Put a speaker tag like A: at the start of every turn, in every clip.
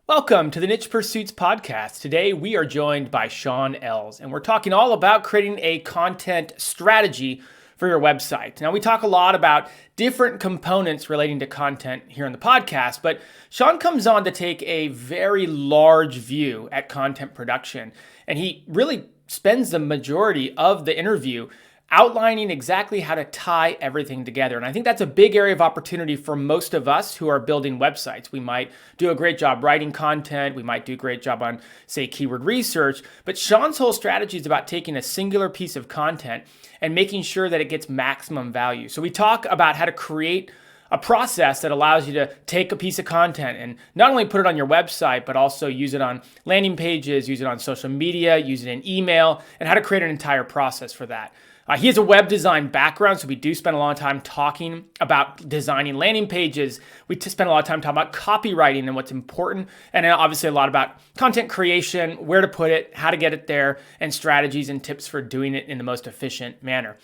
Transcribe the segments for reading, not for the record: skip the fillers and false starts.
A: Welcome to the Niche Pursuits podcast. Today we are joined by Shaun Els, and we're talking all about creating a content strategy for your website. Now, we talk a lot about different components relating to content here on the podcast, but Shaun comes on to take a very large view at content production, and he really spends the majority of the interview outlining exactly how to tie everything together. And I think that's a big area of opportunity for most of us who are building websites. We might do a great job writing content. We might do a great job on, say, keyword research. But Shaun's whole strategy is about taking a singular piece of content and making sure that it gets maximum value. So we talk about how to create a process that allows you to take a piece of content and not only put it on your website, but also use it on landing pages, use it on social media, use it in email, and how to create an entire process for that. He has a web design background, so we do spend a lot of time talking about designing landing pages. We spend a lot of time talking about copywriting and what's important, and then obviously a lot about content creation, where to put it, how to get it there, and strategies and tips for doing it in the most efficient manner.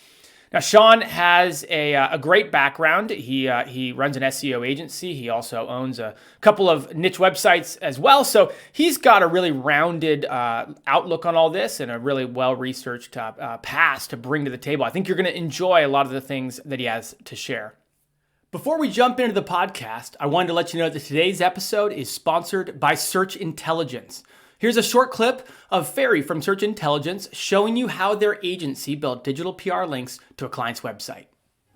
A: Now, Shaun has a great background. He runs an SEO agency. He also owns a couple of niche websites as well. So he's got a really rounded outlook on all this and a really well-researched past to bring to the table. I think you're going to enjoy a lot of the things that he has to share. Before we jump into the podcast, I wanted to let you know that today's episode is sponsored by Search Intelligence. Here's a short clip of Ferry from Search Intelligence showing you how their agency built digital PR links to a client's website.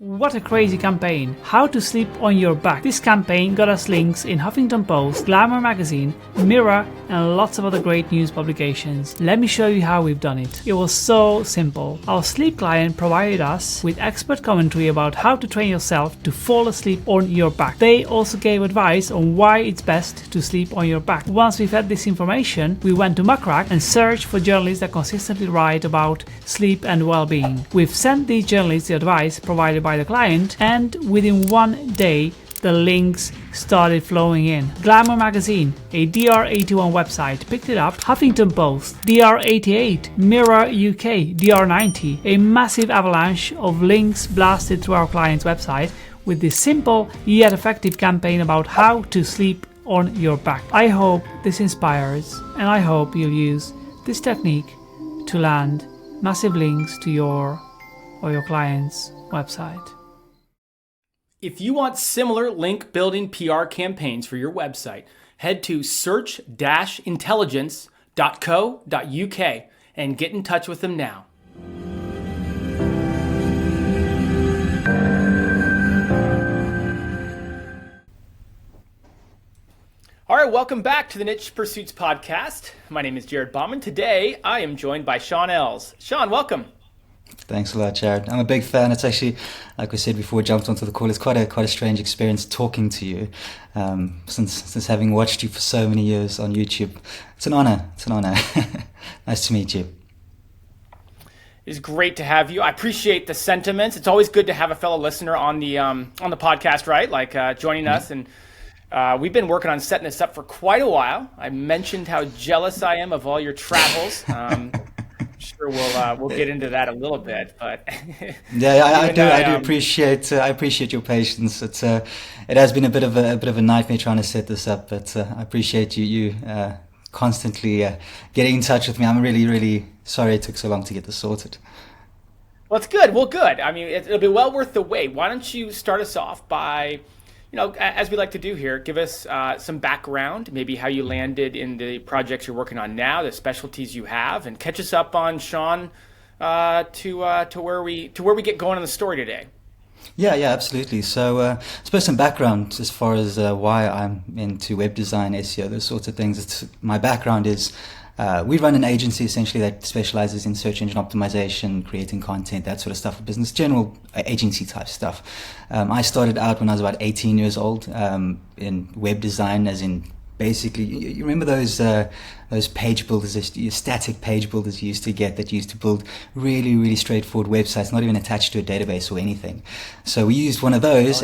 B: What a crazy campaign. How to Sleep on Your Back. This campaign got us links in Huffington Post, Glamour magazine, Mirror, and lots of other great news publications. Let me show you how we've done it. It was so simple. Our sleep client provided us with expert commentary about how to train yourself to fall asleep on your back. They also gave advice on why it's best to sleep on your back. Once we've had this information, we went to Muckrack and searched for journalists that consistently write about sleep and well-being. We've sent these journalists the advice provided by the client, and within 1 day the links started flowing in. Glamour magazine, a DR81 website, picked it up. Huffington Post, DR88, Mirror UK, DR90, a massive avalanche of links blasted through our client's website with this simple yet effective campaign about how to sleep on your back. I hope this inspires, and I hope you'll use this technique to land massive links to your or your client's website.
A: If you want similar link building PR campaigns for your website, head to search-intelligence.co.uk and get in touch with them now. All right, welcome back to the Niche Pursuits podcast. My name is Jared Bauman. Today, I am joined by Shaun Els. Shaun, welcome.
C: Thanks a lot, Jared. I'm a big fan. It's actually, like we said before we jumped onto the call, it's quite a strange experience talking to you. Since having watched you for so many years on YouTube, it's an honor. Nice to meet you.
A: It's great to have you. I appreciate the sentiments. It's always good to have a fellow listener on the podcast, right? Like joining us, and we've been working on setting this up for quite a while. I mentioned how jealous I am of all your travels. Sure, we'll get into that a little bit, but
C: I do appreciate your patience. It has been a bit of a nightmare trying to set this up, but I appreciate you constantly getting in touch with me. I'm really sorry it took so long to get this sorted.
A: Well, it's good. Well, good. I mean, it'll be well worth the wait. Why don't you start us off by, as we like to do here, give us some background, maybe how you landed in the projects you're working on now, the specialties you have, and catch us up on Shaun to where we get going on the story today.
C: Yeah, absolutely. So I suppose some background as far as why I'm into web design, SEO, those sorts of things. My background is we run an agency essentially that specializes in search engine optimization, creating content, that sort of stuff, business, general agency type stuff. I started out when I was about 18 years old in web design, as in basically, you remember those page builders, static page builders you used to get that used to build really straightforward websites, not even attached to a database or anything. So we used one of those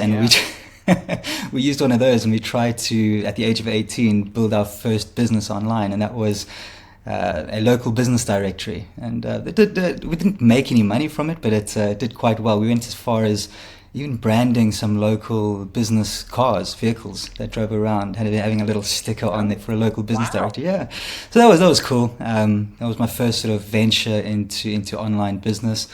C: we used one of those and we tried to, at the age of 18, build our first business online, and that was a local business directory. And we didn't make any money from it, but it did quite well. We went as far as even branding some local business vehicles that drove around, having a little sticker on there for a local business director. Yeah, so that was cool. That was my first sort of venture into online business.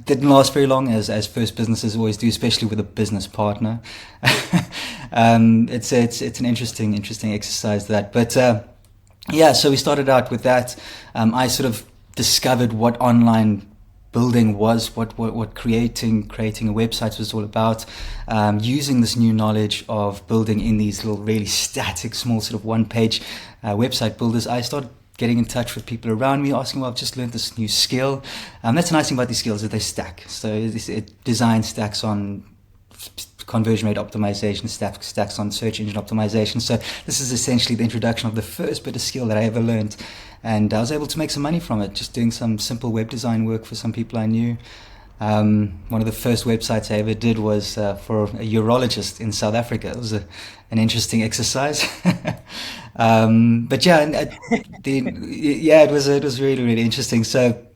C: Didn't last very long, as first businesses always do, especially with a business partner. It's an interesting exercise, that. But yeah, so we started out with that. I sort of discovered what online building was, what creating a website was all about, using this new knowledge of building in these little really static, small sort of one-page website builders. I started getting in touch with people around me, asking, well, I've just learned this new skill. That's the nice thing about these skills, is they stack. So design stacks on conversion rate optimization, stacks on search engine optimization. So this is essentially the introduction of the first bit of skill that I ever learned. And I was able to make some money from it, just doing some simple web design work for some people I knew. One of the first websites I ever did was for a urologist in South Africa. It was an interesting exercise. But yeah, it was really, really interesting. So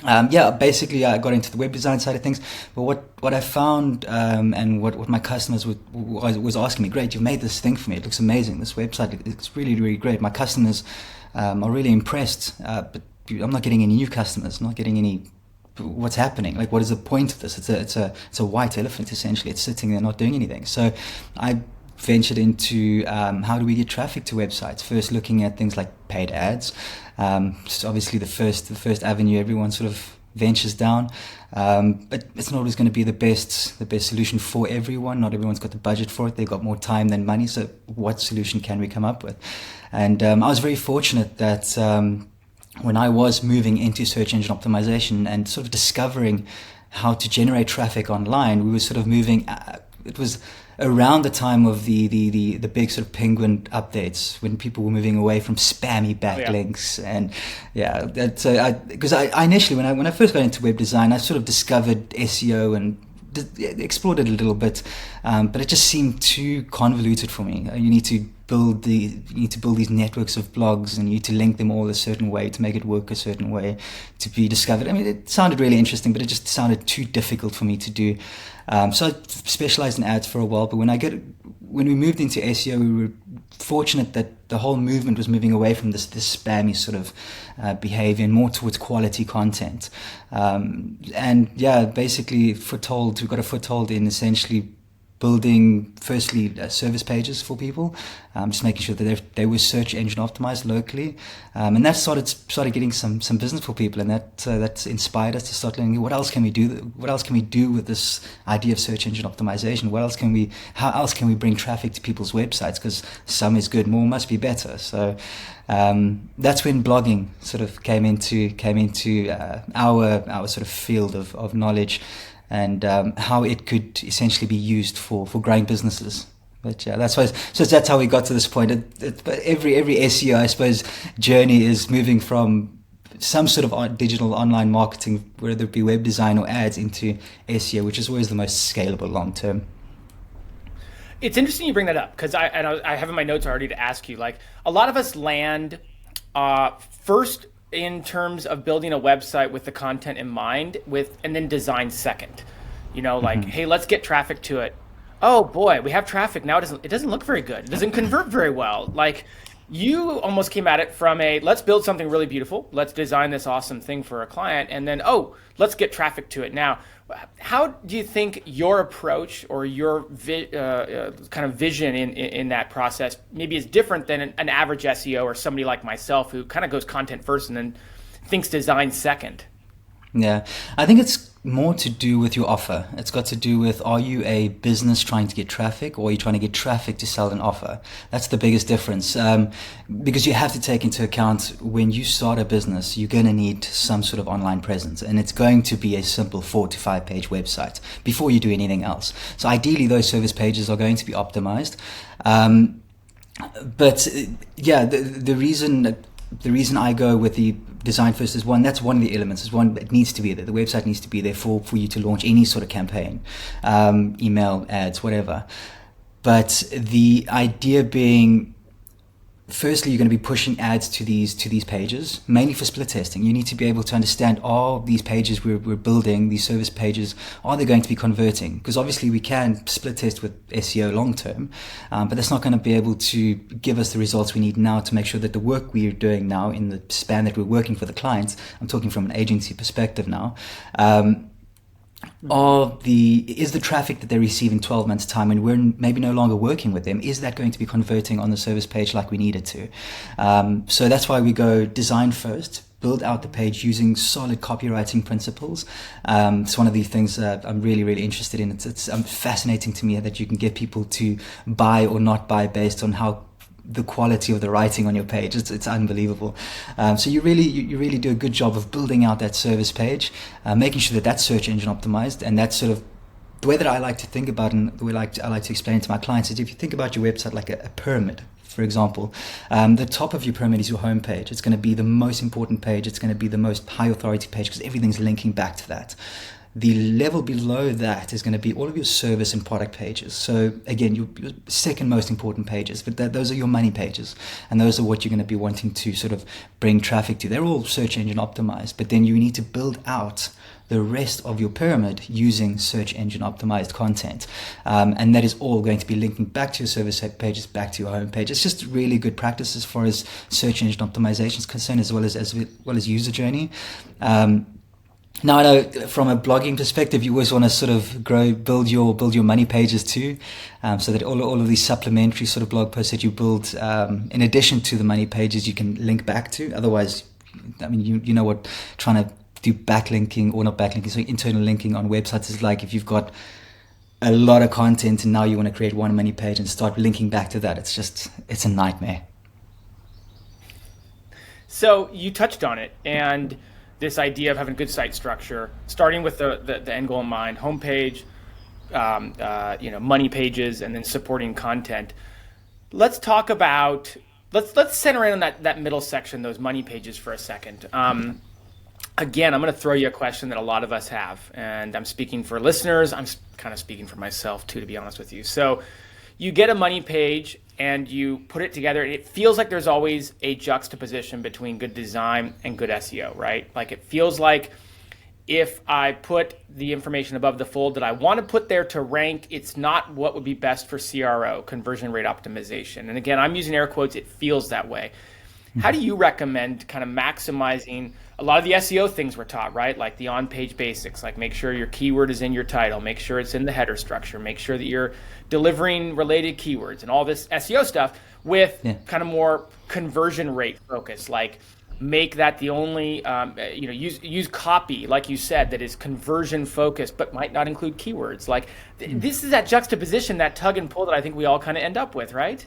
C: basically I got into the web design side of things. But what I found, and what my customers was asking me, great, you've made this thing for me. It looks amazing. This website, it's really, really great. My customers are really impressed, but I'm not getting any new customers, not getting any. What's happening? Like, what is the point of this? It's a white elephant, essentially. It's sitting there not doing anything. So I ventured into how do we get traffic to websites? First, looking at things like paid ads. So obviously the first avenue everyone sort of ventures down, but it's not always going to be the best solution for everyone. Not everyone's got the budget for it. They've got more time than money. So what solution can we come up with? And I was very fortunate that when I was moving into search engine optimization and sort of discovering how to generate traffic online, we were sort of moving. It was around the time of the big sort of penguin updates, when people were moving away from spammy backlinks. And because I initially, when I first got into web design, I sort of discovered SEO and explored it a little bit, but it just seemed too convoluted for me. You need to build these networks of blogs, and you need to link them all a certain way to make it work a certain way to be discovered. I mean, it sounded really interesting, but it just sounded too difficult for me to do. So I specialized in ads for a while, but when we moved into SEO, we were fortunate that the whole movement was moving away from this spammy sort of behavior and more towards quality content. Basically we got a foothold in essentially building, firstly, service pages for people, just making sure that they were search engine optimized locally, and that started getting some business for people, and that inspired us to start learning what else can we do. What else can we do with this idea of search engine optimization? How else can we bring traffic to people's websites? Because some is good, more must be better. So that's when blogging sort of came into our sort of field of knowledge, and how it could essentially be used for growing businesses. But yeah, that's how we got to this point. But every SEO, I suppose, journey is moving from some sort of digital online marketing, whether it be web design or ads, into SEO, which is always the most scalable long term.
A: It's interesting you bring that up, because I have in my notes already to ask you, like, a lot of us land first in terms of building a website with the content in mind, and then design second. Like, hey, let's get traffic to it. Oh boy, we have traffic now. It doesn't look very good. It doesn't convert very well. Like, you almost came at it from let's build something really beautiful. Let's design this awesome thing for a client, and then let's get traffic to it now. How do you think your approach or your kind of vision in that process maybe is different than an average SEO or somebody like myself who kind of goes content first and then thinks design second?
C: Yeah, I think it's more to do with your offer. It's got to do with, are you a business trying to get traffic, or are you trying to get traffic to sell an offer? That's the biggest difference, because you have to take into account, when you start a business, you're going to need some sort of online presence, and it's going to be a simple 4 to 5 page website before you do anything else. So ideally, those service pages are going to be optimized. But yeah, the reason I go with the design first is that's one of the elements. It needs to be there. The website needs to be there for you to launch any sort of campaign, email, ads, whatever. But the idea being, firstly, you're going to be pushing ads to these pages, mainly for split testing. You need to be able to understand, are these pages we're building, these service pages, are they going to be converting? Because obviously we can split test with SEO long term, but that's not going to be able to give us the results we need now to make sure that the work we're doing now in the span that we're working for the clients, I'm talking from an agency perspective now, is the traffic that they receive in 12 months' time, and we're maybe no longer working with them, is that going to be converting on the service page like we need it to? So that's why we go design first, build out the page using solid copywriting principles. It's one of the things that I'm really, really interested in. It's fascinating to me that you can get people to buy or not buy based on how the quality of the writing on your page. It's unbelievable. So you really do a good job of building out that service page, making sure that that's search engine optimized. And that's sort of the way that I like to think about, and the way I like to explain it to my clients, is if you think about your website like a pyramid, for example, the top of your pyramid is your home page. It's going to be the most important page. It's going to be the most high authority page because everything's linking back to that. The level below that is going to be all of your service and product pages. So again, your second most important pages, but those are your money pages. And those are what you're going to be wanting to sort of bring traffic to. They're all search engine optimized, but then you need to build out the rest of your pyramid using search engine optimized content. And that is all going to be linking back to your service pages, back to your home page. It's just really good practice as far as search engine optimization is concerned, as well as user journey. Now, I know from a blogging perspective, you always want to sort of build your money pages too, so that all of these supplementary sort of blog posts that you build, in addition to the money pages, you can link back to. Otherwise, I mean, you know what trying to do backlinking, or not backlinking, so internal linking on websites is like. If you've got a lot of content and now you want to create one money page and start linking back to that, it's a nightmare.
A: So you touched on it, and this idea of having good site structure, starting with the end goal in mind, homepage, money pages, and then supporting content. Let's talk about, let's center in on that middle section, those money pages for a second. Again, I'm going to throw you a question that a lot of us have, and I'm speaking for listeners. I'm kind of speaking for myself too, to be honest with you. So you get a money page and you put it together. It feels like there's always a juxtaposition between good design and good SEO, right? Like it feels like if I put the information above the fold that I want to put there to rank, it's not what would be best for CRO, conversion rate optimization. And again, I'm using air quotes, it feels that way. How do you recommend kind of maximizing a lot of the SEO things we're taught, right? Like the on-page basics, like make sure your keyword is in your title, make sure it's in the header structure, make sure that you're delivering related keywords and all this SEO stuff with kind of more conversion rate focus, like make that the only, use copy, like you said, that is conversion focused, but might not include keywords. Like this is that juxtaposition, that tug and pull that I think we all kind of end up with, right?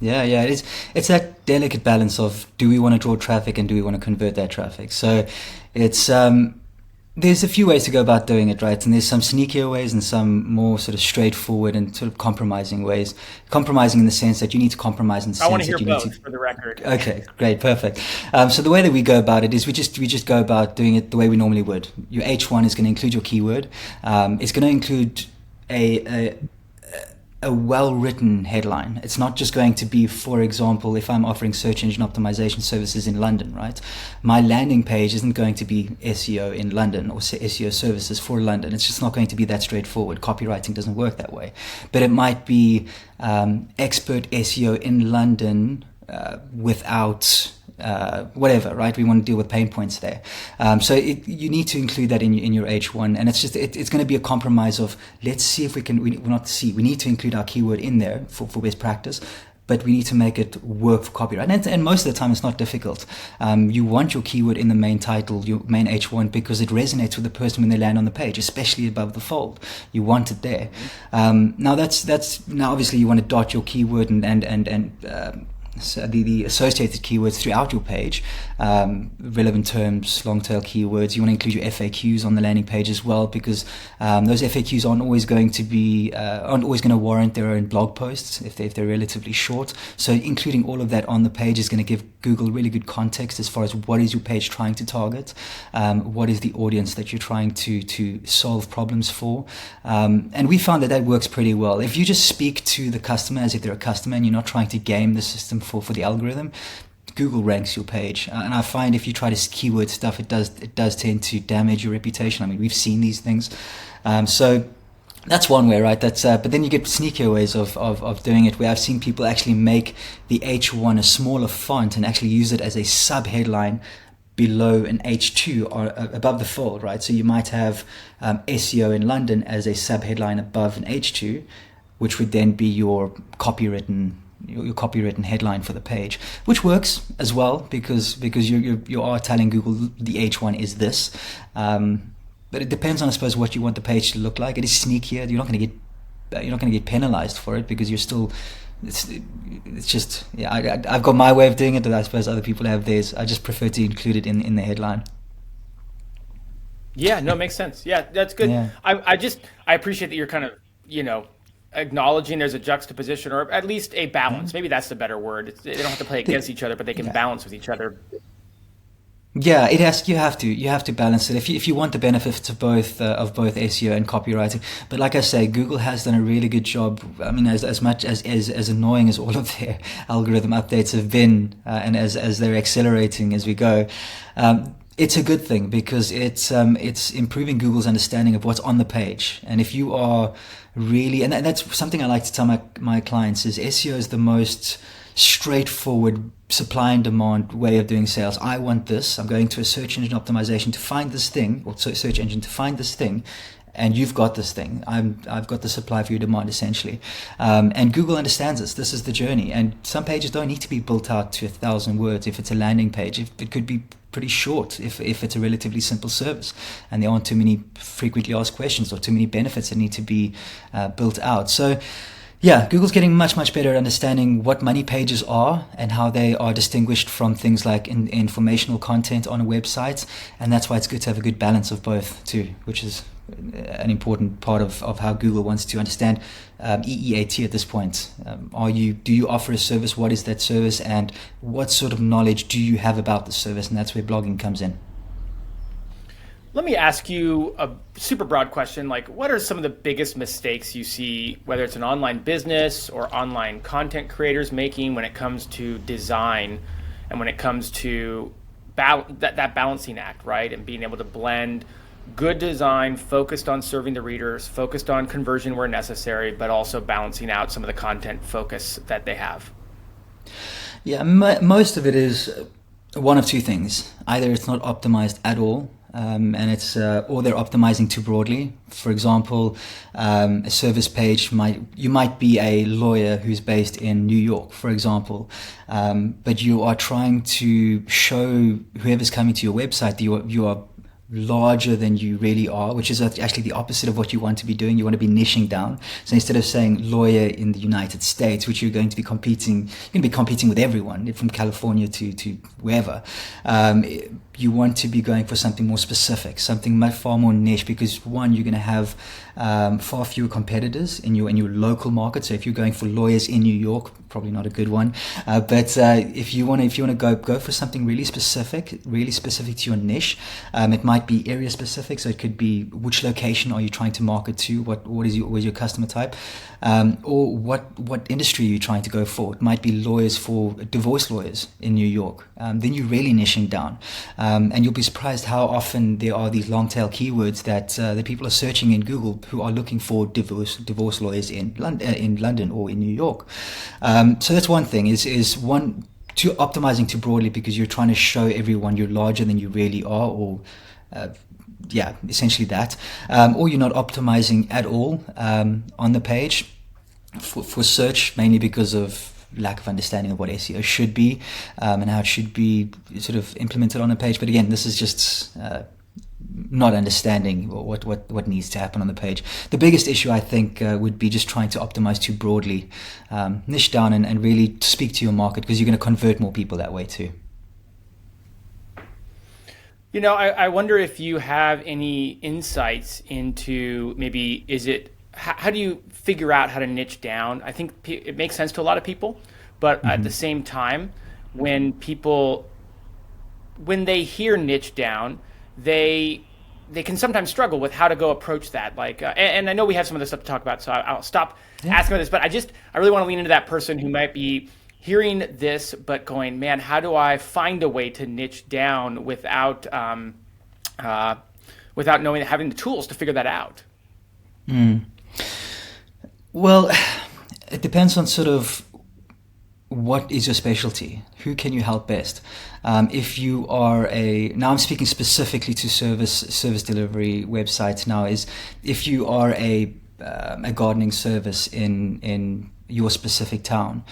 C: Yeah, it is. It's that delicate balance of, do we want to draw traffic and do we want to convert that traffic? So it's there's a few ways to go about doing it, right? And there's some sneakier ways and some more sort of straightforward and sort of compromising ways. Compromising in the sense that you need to compromise in the sense that you need to... I want to hear both for
A: the record.
C: Okay, great, perfect. So the way that we go about it is we just go about doing it the way we normally would. Your H1 is going to include your keyword. It's going to include a well-written headline. It's not just going to be, for example, if I'm offering search engine optimization services in London, right? My landing page isn't going to be SEO in London or SEO services for London. It's just not going to be that straightforward. Copywriting doesn't work that way. But it might be expert SEO in London without whatever, right? We want to deal with pain points there. So you need to include that in your H1, and it's going to be a compromise of, let's see if we need to include our keyword in there for best practice, but we need to make it work for copyright. And most of the time it's not difficult. You want your keyword in the main title, your main H1, because it resonates with the person when they land on the page, especially above the fold. You want it there. Now that's now obviously you want to dot your keyword and so the associated keywords throughout your page, relevant terms, long tail keywords. You want to include your FAQs on the landing page as well, because those FAQs aren't always going to warrant their own blog posts if they're relatively short. So including all of that on the page is going to give Google really good context as far as what is your page trying to target, what is the audience that you're trying to solve problems for, and we found that works pretty well. If you just speak to the customer as if they're a customer and you're not trying to game the system for the algorithm, Google ranks your page. And I find if you try to keyword stuff, it does tend to damage your reputation. I mean, we've seen these things. So that's one way, right? But then you get sneakier ways of doing it, where I've seen people actually make the H1 a smaller font and actually use it as a sub-headline below an H2 or above the fold, right? So you might have SEO in London as a sub-headline above an H2, which would then be your copywritten headline for the page, which works as well because you are telling Google the H1 is this. But it depends on, I suppose, what you want the page to look like. It is sneakier. You're not going to get penalized for it because you're still. It's just, yeah. I've got my way of doing it, but I suppose other people have theirs. I just prefer to include it in the headline.
A: Yeah, no, it makes sense. Yeah, that's good.
C: Yeah.
A: I appreciate that you're kind of, acknowledging there's a juxtaposition or at least a balance. Maybe that's the better word. They don't have to play against each other, but they can balance with each other.
C: Yeah, you have to balance it if you want the benefits of both SEO and copywriting. But like I say, Google has done a really good job. I mean, as much as annoying as all of their algorithm updates have been, and as they're accelerating as we go, it's a good thing because it's improving Google's understanding of what's on the page. And if you are really, and that's something I like to tell my clients, is SEO is the most straightforward supply and demand way of doing sales. I want this. I'm going to a search engine optimization to find this thing, or search engine to find this thing, and you've got this thing. I've got the supply for your demand, essentially. And Google understands this. This is the journey. And some pages don't need to be built out to 1,000 words. If it's a landing page, it could be pretty short if it's a relatively simple service and there aren't too many frequently asked questions or too many benefits that need to be built out. So yeah, Google's getting much better at understanding what money pages are and how they are distinguished from things like informational content on a website. And that's why it's good to have a good balance of both too, which is an important part of how Google wants to understand EEAT at this point. Do you offer a service? What is that service? And what sort of knowledge do you have about the service? And that's where blogging comes in.
A: Let me ask you a super broad question. Like, what are some of the biggest mistakes you see, whether it's an online business or online content creators making when it comes to design and when it comes to that balancing act, right? And being able to blend good design focused on serving the readers, focused on conversion where necessary, but also balancing out some of the content focus that they have.
C: Yeah, most of it is one of two things. Either it's not optimized at all, and it's or they're optimizing too broadly. For example, a service page you might be a lawyer who's based in New York, for example, but you are trying to show whoever's coming to your website that you are larger than you really are, which is actually the opposite of what you want to be doing. You want to be niching down. So instead of saying lawyer in the United States, which you're going to be competing with everyone from California to wherever, you want to be going for something more specific, something far more niche, because one, you're going to have far fewer competitors in your local market. So if you're going for lawyers in New York, probably not a good one. But if you want to go for something really specific to your niche, it might be area specific. So it could be which location are you trying to market to, what is your customer type, or what industry are you trying to go for. It might be lawyers for divorce lawyers in New York. Then you're really niching down. And you'll be surprised how often there are these long tail keywords that people are searching in Google who are looking for divorce lawyers in London or in New York. So that's one thing, is optimizing too broadly because you're trying to show everyone you're larger than you really are, or essentially that. Or you're not optimizing at all on the page for search, mainly because of lack of understanding of what SEO should be and how it should be sort of implemented on a page. But again, this is just not understanding what needs to happen on the page. The biggest issue, I think, would be just trying to optimize too broadly, niche down and really speak to your market, because you're going to convert more people that way too.
A: I wonder if you have any insights into maybe how do you figure out how to niche down? I think it makes sense to a lot of people, but at the same time, when they hear niche down, they can sometimes struggle with how to go approach that. Like, and I know we have some of this stuff to talk about, so I'll stop asking about this. But I really want to lean into that person who might be hearing this, but going, man, how do I find a way to niche down without knowing, having the tools to figure that out?
C: Well, it depends on sort of what is your specialty. Who can you help best? If you are now I'm speaking specifically to service delivery websites now, is if you are a gardening service in your specific town,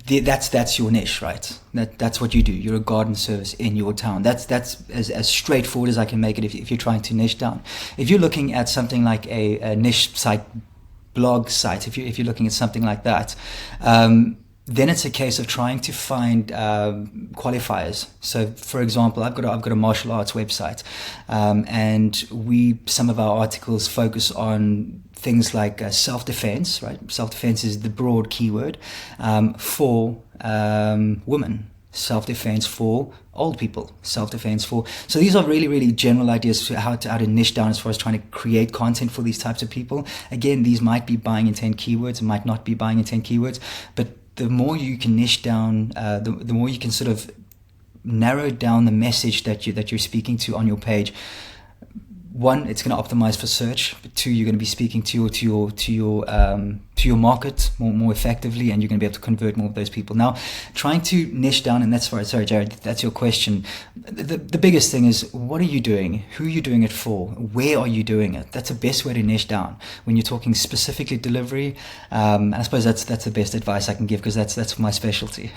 C: that's your niche, right? That's what you do. You're a garden service in your town. That's as straightforward as I can make it if you're trying to niche down. If you're looking at something like a niche site, blog site, if you're looking at something like that, then it's a case of trying to find qualifiers. So, for example, I've got a martial arts website, and some of our articles focus on things like self-defense. Right, self-defense is the broad keyword for women. Self-defense for old people, self-defense for... So these are really, really general ideas for how to niche down as far as trying to create content for these types of people. Again, these might be buying intent keywords, might not be buying intent keywords, but the more you can niche down, the more you can sort of narrow down the message that you're speaking to on your page. One, it's going to optimize for search. But two, you're going to be speaking to your market more effectively, and you're going to be able to convert more of those people. Now, trying to niche down, and sorry, Jared, that's your question. The biggest thing is, what are you doing? Who are you doing it for? Where are you doing it? That's the best way to niche down when you're talking specifically delivery. And I suppose that's the best advice I can give, because that's my specialty.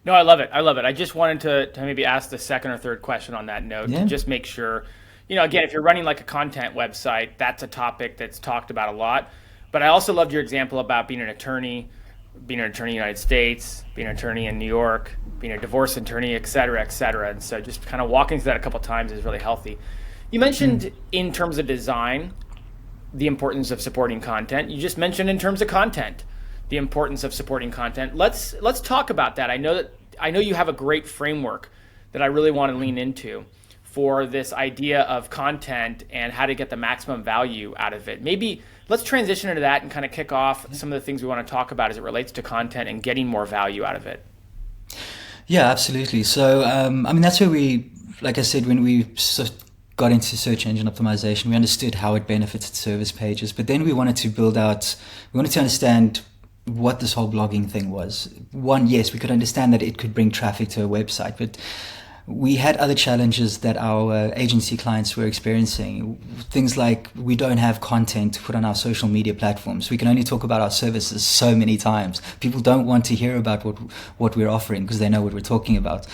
A: No, I love it. I just wanted to maybe ask the second or third question on that note to just make sure, again, if you're running like a content website, that's a topic that's talked about a lot. But I also loved your example about being an attorney in the United States, being an attorney in New York, being a divorce attorney, et cetera, et cetera. And so just kind of walking through that a couple of times is really healthy. You mentioned in terms of design, the importance of supporting content. You just mentioned in terms of content, the importance of supporting content. Let's talk about that. I know you have a great framework that I really want to lean into for this idea of content and how to get the maximum value out of it. Maybe let's transition into that and kind of kick off some of the things we want to talk about as it relates to content and getting more value out of it.
C: Yeah, absolutely. So, that's where we, like I said, when we got into search engine optimization, we understood how it benefited service pages, but then we wanted to understand what this whole blogging thing was. One, yes, we could understand that it could bring traffic to a website, but we had other challenges that our agency clients were experiencing. Things like we don't have content to put on our social media platforms. We can only talk about our services so many times. People don't want to hear about what we're offering because they know what we're talking about.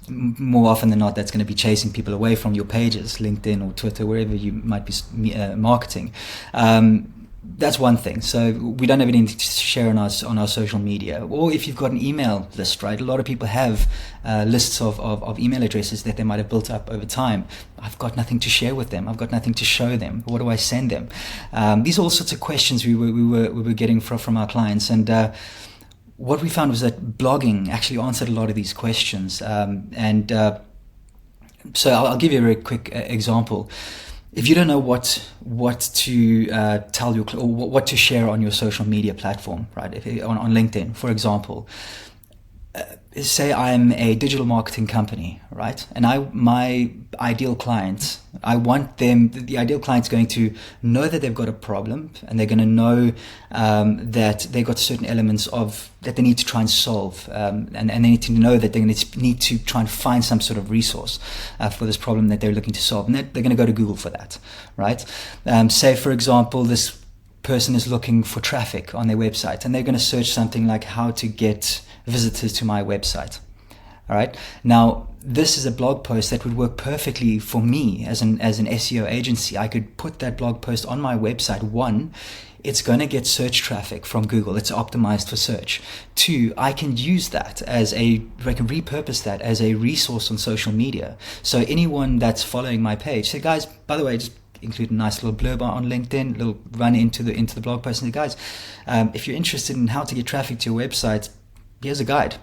C: More often than not, that's going to be chasing people away from your pages, LinkedIn or Twitter, wherever you might be marketing. That's one thing. So we don't have anything to share on our social media. Or if you've got an email list, right? A lot of people have lists of email addresses that they might have built up over time. I've got nothing to share with them. I've got nothing to show them. What do I send them? These are all sorts of questions we were getting from our clients. And what we found was that blogging actually answered a lot of these questions. So I'll give you a very quick example. If you don't know what to tell your or what to share on your social media platform, right? On LinkedIn, for example, say I'm a digital marketing company, right? And my ideal client, the ideal client's going to know that they've got a problem, and they're going to know that they've got certain elements that they need to try and solve, and they need to know that they're going to need to try and find some sort of resource for this problem that they're looking to solve, and they're going to go to Google for that, right? Say, for example, this person is looking for traffic on their website, and they're going to search something like how to get visitors to my website. All right. Now, this is a blog post that would work perfectly for me as an SEO agency. I could put that blog post on my website. One, it's going to get search traffic from Google. It's optimized for search. Two, I can use that I can repurpose that as a resource on social media. So anyone that's following my page, say, guys, by the way, just include a nice little blurb on LinkedIn, a little run into the blog post, and say, guys, if you're interested in how to get traffic to your website, here's a guide.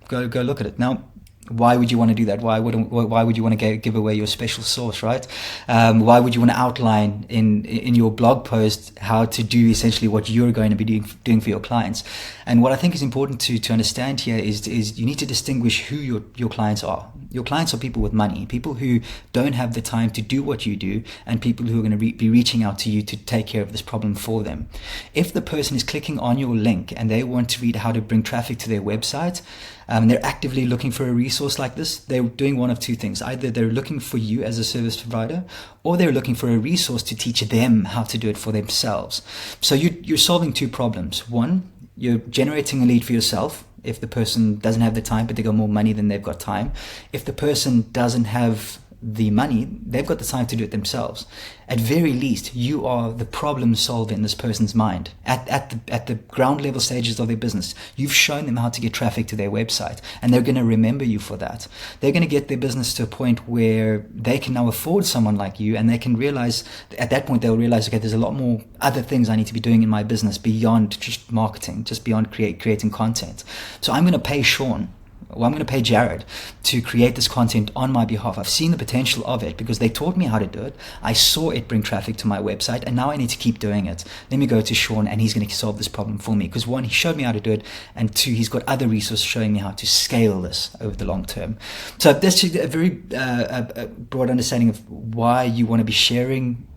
C: Go look at it. Now, Why would you want to do that? Why would you want to give away your special sauce, right? Why would you want to outline in your blog post how to do essentially what you're going to be doing for your clients? And what I think is important to understand here is you need to distinguish who your clients are. Your clients are people with money, people who don't have the time to do what you do, and people who are going to be reaching out to you to take care of this problem for them. If the person is clicking on your link and they want to read how to bring traffic to their website, and they're actively looking for a resource like this, they're doing one of two things. Either they're looking for you as a service provider, or they're looking for a resource to teach them how to do it for themselves. So you're solving two problems. One, you're generating a lead for yourself. If the person doesn't have the time, but they got more money than they've got time. If the person doesn't have the money, they've got the time to do it themselves. At very least, you are the problem solver in this person's mind. At the ground level stages of their business, you've shown them how to get traffic to their website, and they're going to remember you for that. They're going to get their business to a point where they can now afford someone like you, and they can realize, at that point, they'll realize, okay, there's a lot more other things I need to be doing in my business beyond just marketing, just beyond creating content. So I'm going to pay Shaun. Well, I'm going to pay Jared to create this content on my behalf. I've seen the potential of it because they taught me how to do it. I saw it bring traffic to my website, and now I need to keep doing it. Let me go to Shaun, and he's going to solve this problem for me because one, he showed me how to do it, and two, he's got other resources showing me how to scale this over the long term. So that's just a very broad understanding of why you want to be sharing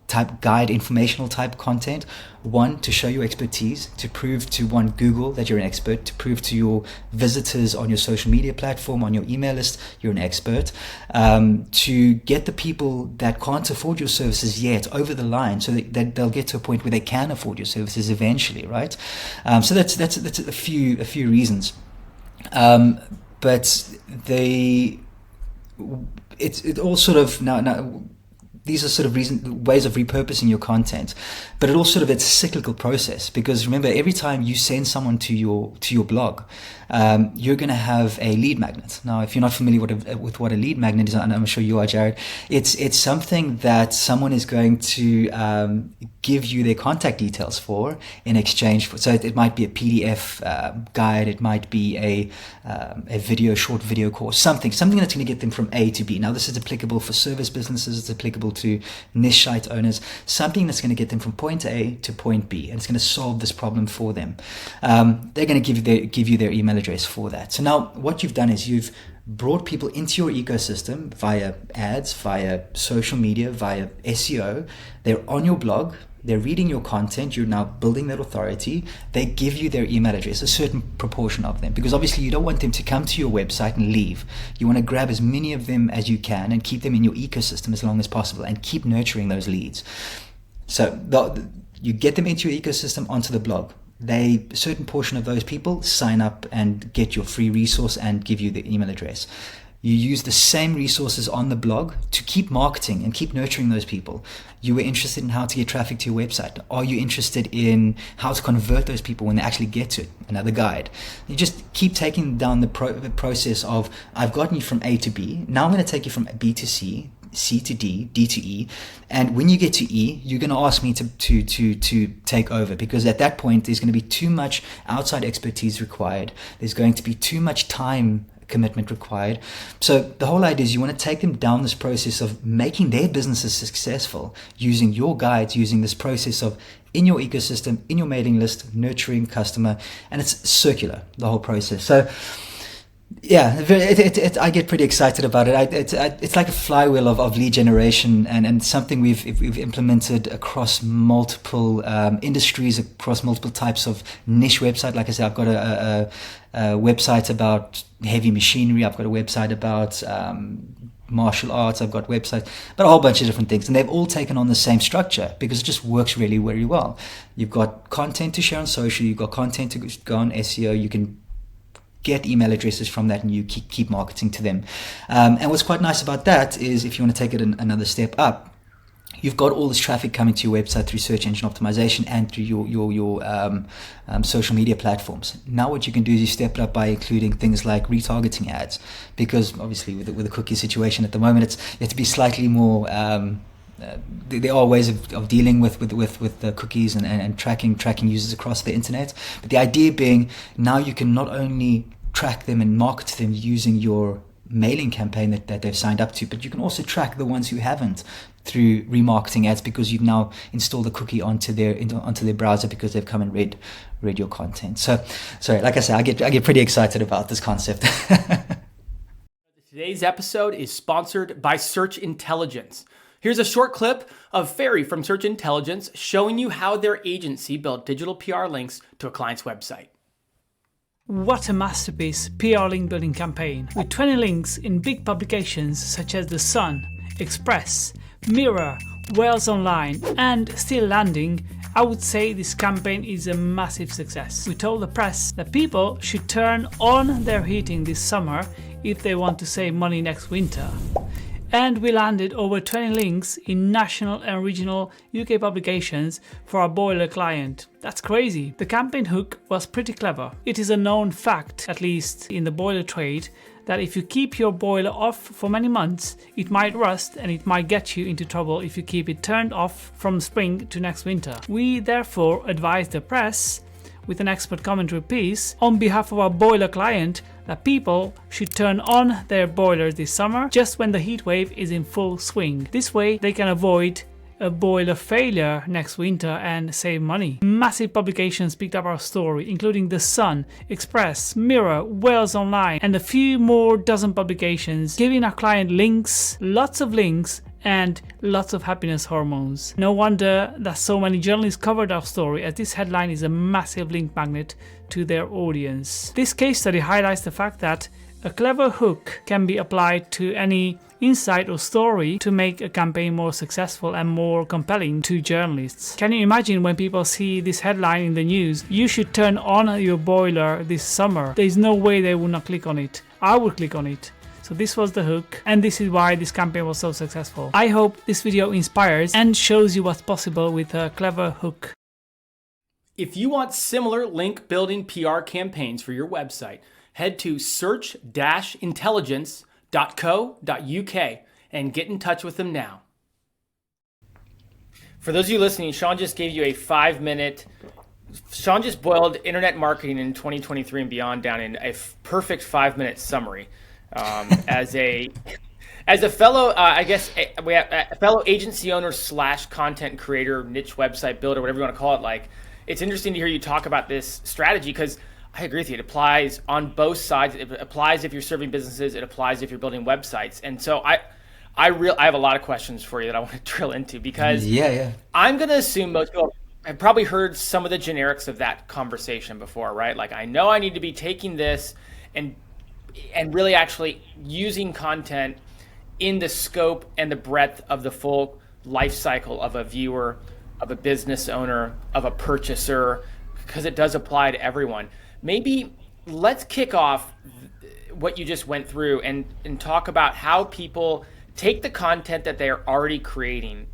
C: type guide, informational type content. One, to show your expertise, to prove to Google that you're an expert, to prove to your visitors on your social media platform, on your email list, you're an expert, to get the people that can't afford your services yet over the line so that they'll get to a point where they can afford your services eventually, right? So that's a few reasons. But it all sort of now these are sort of ways of repurposing your content, but it's a cyclical process, because remember, every time you send someone to your blog, you're going to have a lead magnet. Now, if you're not familiar with what a lead magnet is, and I'm sure you are, Jared, it's something that someone is going to give you their contact details for in exchange for. So it might be a PDF guide, it might be a short video course, something that's going to get them from A to B. Now, this is applicable for service businesses, it's applicable to niche site owners, something that's going to get them from point A to point B, and it's going to solve this problem for them. They're going to give you their email address for that. So now what you've done is you've brought people into your ecosystem via ads, via social media, via SEO. They're on your blog, they're reading your content, you're now building that authority. They give you their email address, a certain proportion of them, because obviously you don't want them to come to your website and leave. You want to grab as many of them as you can and keep them in your ecosystem as long as possible and keep nurturing those leads. So you get them into your ecosystem, onto the blog. A certain portion of those people sign up and get your free resource and give you the email address. You use the same resources on the blog to keep marketing and keep nurturing those people. You were interested in how to get traffic to your website. Are you interested in how to convert those people when they actually get to it? Another guide. You just keep taking down the process of, I've gotten you from A to B. Now I'm going to take you from B to C, C to D, D to E, and when you get to E, you're going to ask me to take over, because at that point there's going to be too much outside expertise required. There's going to be too much time commitment required. So the whole idea is you want to take them down this process of making their businesses successful using your guides, using this process of in your ecosystem, in your mailing list, nurturing customer, and it's circular, the whole process. So yeah, I get pretty excited about it. It's like a flywheel of lead generation, and something we've implemented across multiple industries, across multiple types of niche website. Like I said, I've got a website about heavy machinery. I've got a website about martial arts. I've got websites about a whole bunch of different things, and they've all taken on the same structure because it just works really, really well. You've got content to share on social. You've got content to go on SEO. You can get email addresses from that, and you keep marketing to them. And what's quite nice about that is, if you want to take it another step up, you've got all this traffic coming to your website through search engine optimization and through your social media platforms. Now what you can do is you step it up by including things like retargeting ads, because obviously with the cookie situation at the moment, you have to be slightly more there are ways of dealing with the cookies and tracking users across the internet. But the idea being, now you can not only track them and market to them using your mailing campaign that they've signed up to, but you can also track the ones who haven't through remarketing ads, because you've now installed a cookie onto their browser because they've come and read your content. So like I said, I get pretty excited about this concept.
A: Today's episode is sponsored by Search Intelligence. Here's a short clip of Ferry from Search Intelligence showing you how their agency built digital PR links to a client's website.
B: What a masterpiece PR link building campaign. With 20 links in big publications such as The Sun, Express, Mirror, Wales Online, and still landing, I would say this campaign is a massive success. We told the press that people should turn on their heating this summer if they want to save money next winter. And we landed over 20 links in national and regional UK publications for our boiler client. That's crazy. The campaign hook was pretty clever. It is a known fact, at least in the boiler trade, that if you keep your boiler off for many months, it might rust and it might get you into trouble if you keep it turned off from spring to next winter. We therefore advised the press, with an expert commentary piece, on behalf of our boiler client, that people should turn on their boilers this summer just when the heat wave is in full swing. This way they can avoid a boiler failure next winter and save money. Massive publications picked up our story, including The Sun, Express, Mirror, Wales Online, and a few more dozen publications, giving our client links, lots of links, and lots of happiness hormones. No wonder that so many journalists covered our story, as this headline is a massive link magnet to their audience. This case study highlights the fact that a clever hook can be applied to any insight or story to make a campaign more successful and more compelling to journalists. Can you imagine when people see this headline in the news, "You should turn on your boiler this summer"? There's no way they would not click on it. I would click on it. So this was the hook, and this is why this campaign was so successful. I hope this video inspires and shows you what's possible with a clever hook.
A: If you want similar link building PR campaigns for your website, head to search-intelligence.co.uk and get in touch with them now. For those of you listening, Shaun just gave you a 5-minute. Shaun just boiled internet marketing in 2023 and beyond down in a perfect 5-minute summary. As a fellow, a fellow agency owner / content creator, niche website builder, whatever you want to call it, like, it's interesting to hear you talk about this strategy, because I agree with you. It applies on both sides. It applies if you're serving businesses. It applies if you're building websites. And so I have a lot of questions for you that I want to drill into, because I'm going to assume most people have probably heard some of the generics of that conversation before, right? Like, I know I need to be taking this and really actually using content in the scope and the breadth of the full life cycle of a viewer, of a business owner, of a purchaser, because it does apply to everyone. Maybe let's kick off what you just went through and talk about how people take the content that they are already creating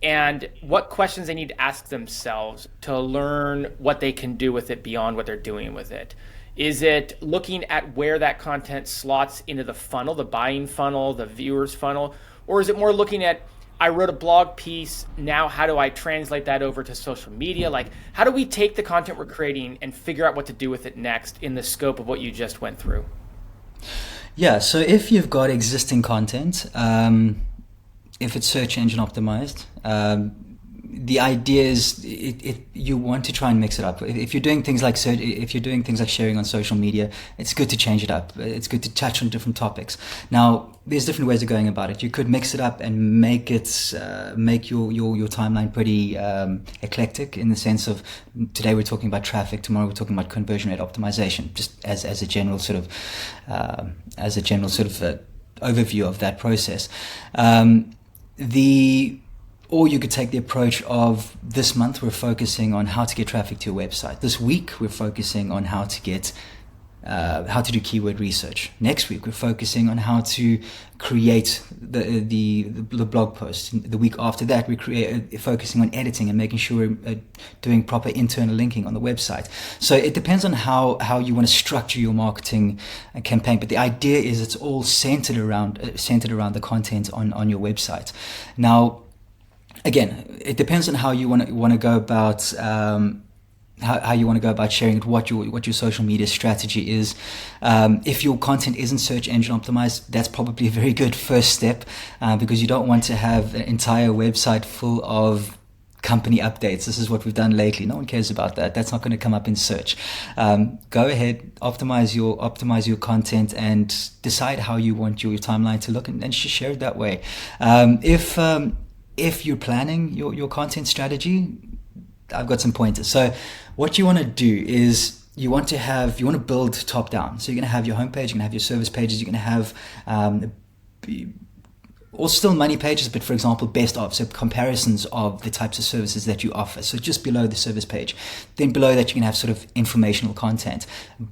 A: and what questions they need to ask themselves to learn what they can do with it beyond what they're doing with it. Is it looking at where that content slots into the funnel, the buying funnel, the viewer's funnel? Or is it more looking at, I wrote a blog piece, now how do I translate that over to social media? Like, how do we take the content we're creating and figure out what to do with it next in the scope of what you just went through?
C: Yeah, so if you've got existing content, if it's search engine optimized, the idea is you want to try and mix it up. If you're doing things like sharing on social media, it's good to change it up. It's good to touch on different topics. Now, there's different ways of going about it. You could mix it up and make your timeline pretty eclectic, in the sense of, today we're talking about traffic, tomorrow we're talking about conversion rate optimization, just as a general sort of overview of that process. Or you could take the approach of, this month we're focusing on how to get traffic to your website. This week we're focusing on how to do keyword research. Next week we're focusing on how to create the blog post. The week after that we're focusing on editing and making sure we're doing proper internal linking on the website. So it depends on how you want to structure your marketing campaign. But the idea is it's all centered around the content on your website. Now, again, it depends on how you want to go about how you want to go about sharing it, what your social media strategy is. If your content isn't search engine optimized, that's probably a very good first step, because you don't want to have an entire website full of company updates. This is what we've done lately. No one cares about that. That's not going to come up in search. Go ahead, optimize your content, and decide how you want your timeline to look, and just share it that way. If you're planning your content strategy, I've got some pointers. So what you want to do is you want to build top down. So you're going to have your homepage, you're going to have your service pages, you're going to have or still money pages, but for example, best of, so comparisons of the types of services that you offer. So just below the service page. Then below that, you can have sort of informational content.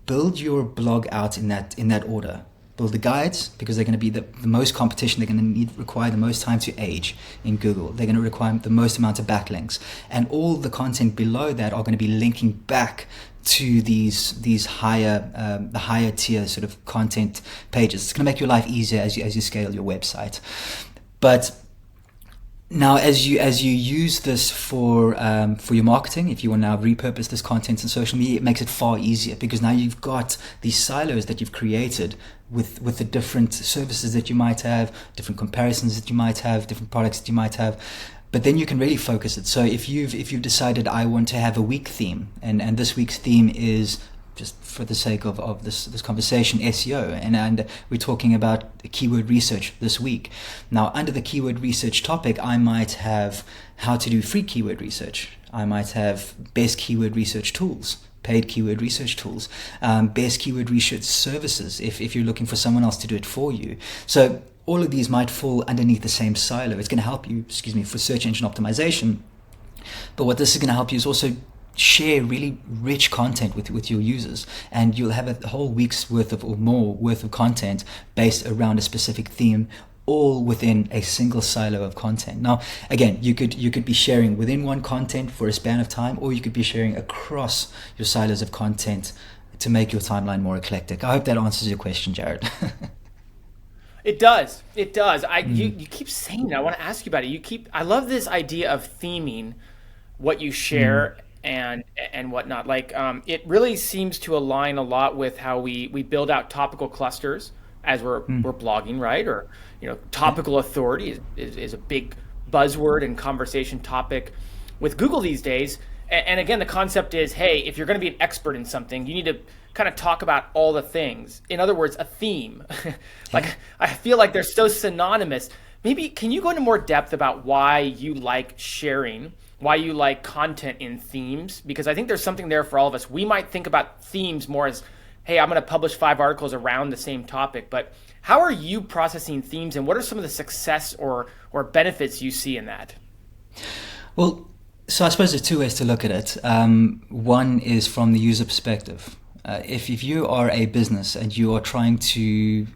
C: Build your blog out in that order. Build the guides, because they're going to be the most competition. They're going to require the most time to age in Google. They're going to require the most amount of backlinks, and all the content below that are going to be linking back to these higher tier sort of content pages. It's going to make your life easier as you scale your website. But now, as you use this for your marketing, if you want to now repurpose this content in social media, it makes it far easier, because now you've got these silos that you've created with the different services that you might have, different comparisons that you might have, different products that you might have. But then you can really focus it. So if you've decided, I want to have a week theme, and this week's theme is, just for the sake of this conversation, SEO, and we're talking about keyword research this week. Now, under the keyword research topic, I might have how to do free keyword research. I might have best keyword research tools, paid keyword research tools, best keyword research services, if you're looking for someone else to do it for you. So all of these might fall underneath the same silo. It's going to help you, for search engine optimization. But what this is going to help you is also share really rich content with your users, and you'll have a whole week's worth of content based around a specific theme, all within a single silo of content. Now, again, you could be sharing within one content for a span of time, or you could be sharing across your silos of content to make your timeline more eclectic. I hope that answers your question, Jared.
A: It does. You keep saying that. I want to ask you about it. I love this idea of theming what you share and whatnot. Like, it really seems to align a lot with how we build out topical clusters as we're blogging, right? Or, topical authority is a big buzzword and conversation topic with Google these days. And again, the concept is, hey, if you're going to be an expert in something, you need to kind of talk about all the things. In other words, a theme. Like, I feel like they're so synonymous. Maybe can you go into more depth about why you like sharing, why you like content in themes? Because I think there's something there for all of us. We might think about themes more as, hey, I'm going to publish 5 articles around the same topic. But how are you processing themes, and what are some of the success or benefits you see in that? Well,
C: so I suppose there's 2 ways to look at it. One is from the user perspective. If you are a business and you are trying to,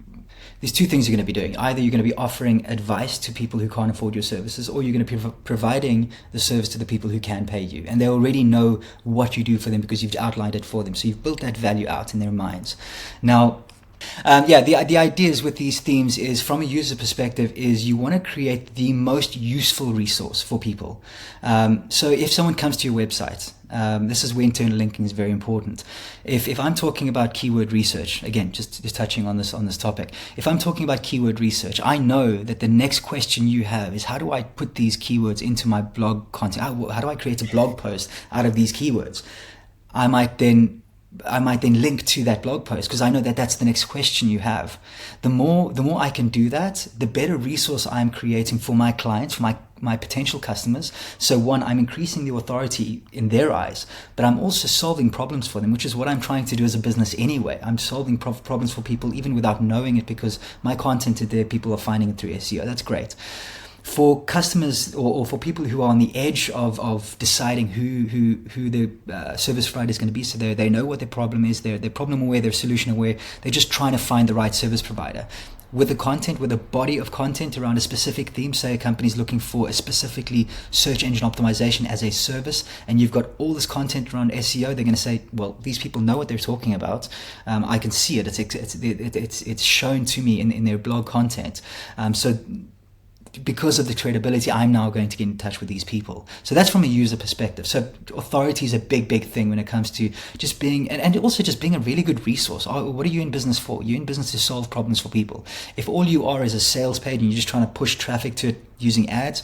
C: there's 2 things you're going to be doing. Either you're going to be offering advice to people who can't afford your services, or you're going to be providing the service to the people who can pay you. And they already know what you do for them because you've outlined it for them. So you've built that value out in their minds. Now, the ideas with these themes is, from a user perspective, is you want to create the most useful resource for people. So if someone comes to your website, this is where internal linking is very important. If I'm talking about keyword research, again, just touching on this topic, if I'm talking about keyword research, I know that the next question you have is, how do I put these keywords into my blog content? How do I create a blog post out of these keywords? I might then link to that blog post, because I know that that's the next question you have. The more I can do that, the better resource I'm creating for my clients, for my potential customers. So one, I'm increasing the authority in their eyes, but I'm also solving problems for them, which is what I'm trying to do as a business anyway. I'm solving problems for people even without knowing it, because my content is there, people are finding it through SEO. That's great. For customers or for people who are on the edge of deciding who their service provider is going to be, so they know what their problem is, they're problem aware, they're solution aware, they're just trying to find the right service provider. With a body of content around a specific theme, say a company's looking for a specifically search engine optimization as a service, and you've got all this content around SEO, they're going to say, well, these people know what they're talking about. I can see it. It's shown to me in their blog content. So because of the credibility, I'm now going to get in touch with these people. So that's from a user perspective. So authority is a big thing when it comes to just being, and also just being a really good resource. What are you in business for? You're in business to solve problems for people. If all you are is a sales page and you're just trying to push traffic to it using ads,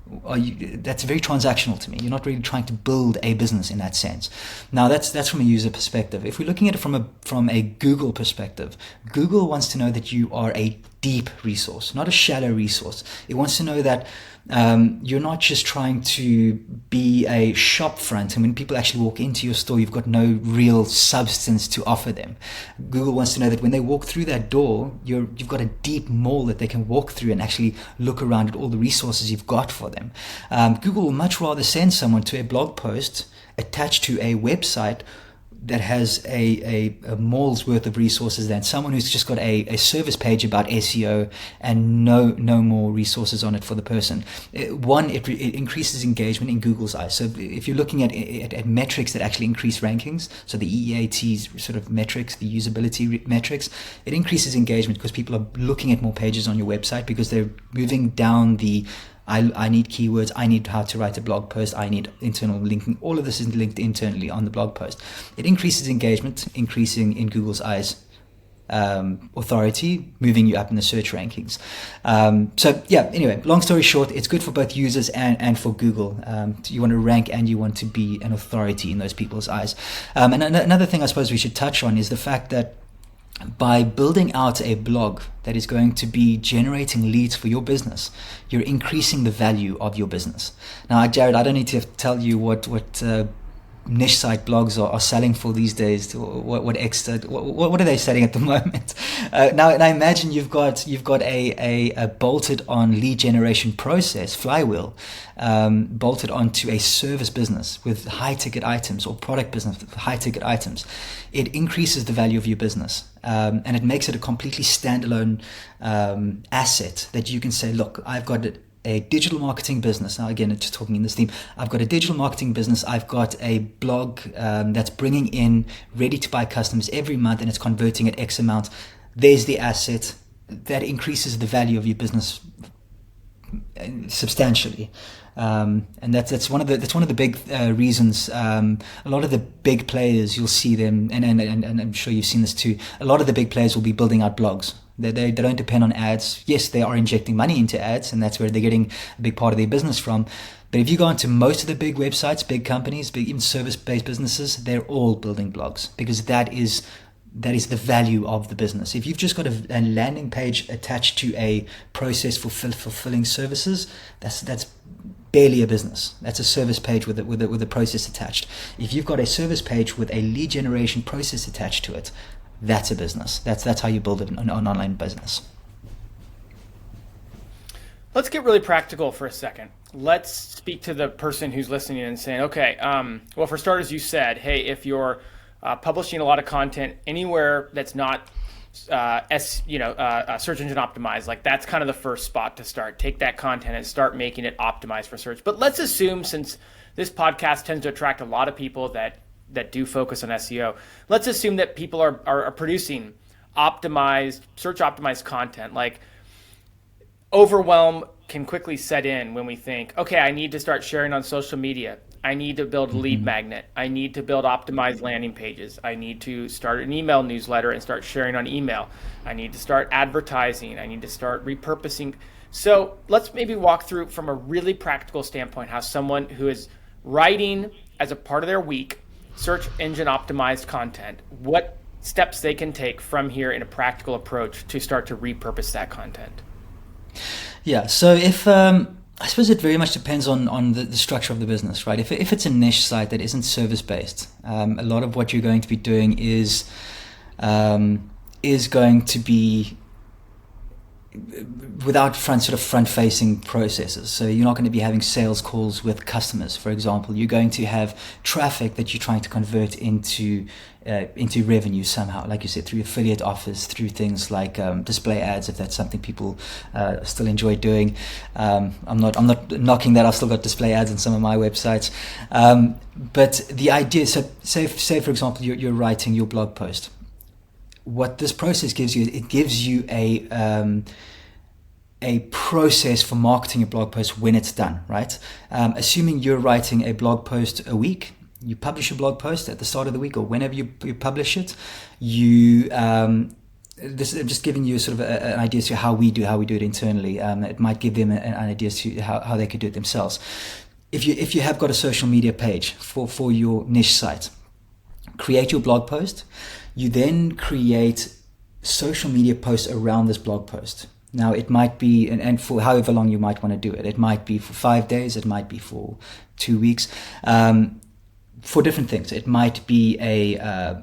C: that's very transactional to me. You're not really trying to build a business in that sense. Now that's from a user perspective. If we're looking at it from a Google perspective, Google wants to know that you are a deep resource, not a shallow resource. It wants to know that you're not just trying to be a shop front, and when people actually walk into your store, you've got no real substance to offer them. Google wants to know that when they walk through that door, you've got a deep mall that they can walk through and actually look around at all the resources you've got for them. Google will much rather send someone to a blog post attached to a website that has a mall's worth of resources than someone who's just got a service page about SEO and no more resources on it for the person. It increases engagement in Google's eyes. So if you're looking at metrics that actually increase rankings, so the EAT's sort of metrics, the usability metrics, it increases engagement because people are looking at more pages on your website because they're moving down the I need keywords, I need how to write a blog post, I need internal linking. All of this is linked internally on the blog post. It increases engagement, increasing in Google's eyes authority, moving you up in the search rankings. Anyway, long story short, it's good for both users and for Google. You want to rank and you want to be an authority in those people's eyes. And another thing I suppose we should touch on is the fact that by building out a blog that is going to be generating leads for your business, you're increasing the value of your business. Now, Jared, I don't need to tell you what niche site blogs are selling for these days. What are they selling at the moment? Now imagine you've got a bolted on lead generation process flywheel, bolted onto a service business with high ticket items or product business with high ticket items. It increases the value of your business, and it makes it a completely standalone asset that you can say, look, I've got a digital marketing business. Now, again, just talking in this theme, I've got a digital marketing business. I've got a blog that's bringing in ready-to-buy customers every month, and it's converting at X amount. There's the asset that increases the value of your business substantially. And that's one of the big reasons. A lot of the big players, you'll see them, and I'm sure you've seen this too. A lot of the big players will be building out blogs. They don't depend on ads. Yes, they are injecting money into ads, and that's where they're getting a big part of their business from. But if you go into most of the big websites, big companies, big even service-based businesses, they're all building blogs because that is the value of the business. If you've just got a landing page attached to a process for fulfilling services, that's barely a business. That's a service page with a process attached. If you've got a service page with a lead generation process attached to it, that's a business. That's how you build an online business.
A: Let's get really practical for a second. Let's speak to the person who's listening and saying, okay, well, for starters, you said, hey, if you're publishing a lot of content anywhere that's not search engine optimized, like that's kind of the first spot to start. Take that content and start making it optimized for search. But let's assume, since this podcast tends to attract a lot of people that do focus on SEO, let's assume that people are producing optimized, search optimized content. Like, overwhelm can quickly set in when we think, okay, I need to start sharing on social media. I need to build a lead magnet. I need to build optimized landing pages. I need to start an email newsletter and start sharing on email. I need to start advertising. I need to start repurposing. So let's maybe walk through from a really practical standpoint how someone who is writing as a part of their week search engine optimized content, what steps they can take from here in a practical approach to start to repurpose that content.
C: Yeah, so if I suppose it very much depends on the structure of the business, right? If it's a niche site that isn't service based, a lot of what you're going to be doing is going to be without front-facing processes. So you're not going to be having sales calls with customers, for example. You're going to have traffic that you're trying to convert into revenue somehow, like you said, through affiliate offers, through things like display ads, if that's something people still enjoy doing. I'm not knocking that. I've still got display ads on some of my websites. But the idea, so say for example, you're writing your blog post. What this process gives you, it gives you a a process for marketing a blog post when it's done, right? Assuming you're writing a blog post a week, you publish a blog post at the start of the week or whenever you publish it, this is just giving you sort of an idea as to how we do it internally. It might give them an idea as to how they could do it themselves. If you have got a social media page for your niche site, create your blog post. You then create social media posts around this blog post. Now it might be, and for however long you might want to do it. It might be for 5 days. It might be for 2 weeks. For different things. It might be a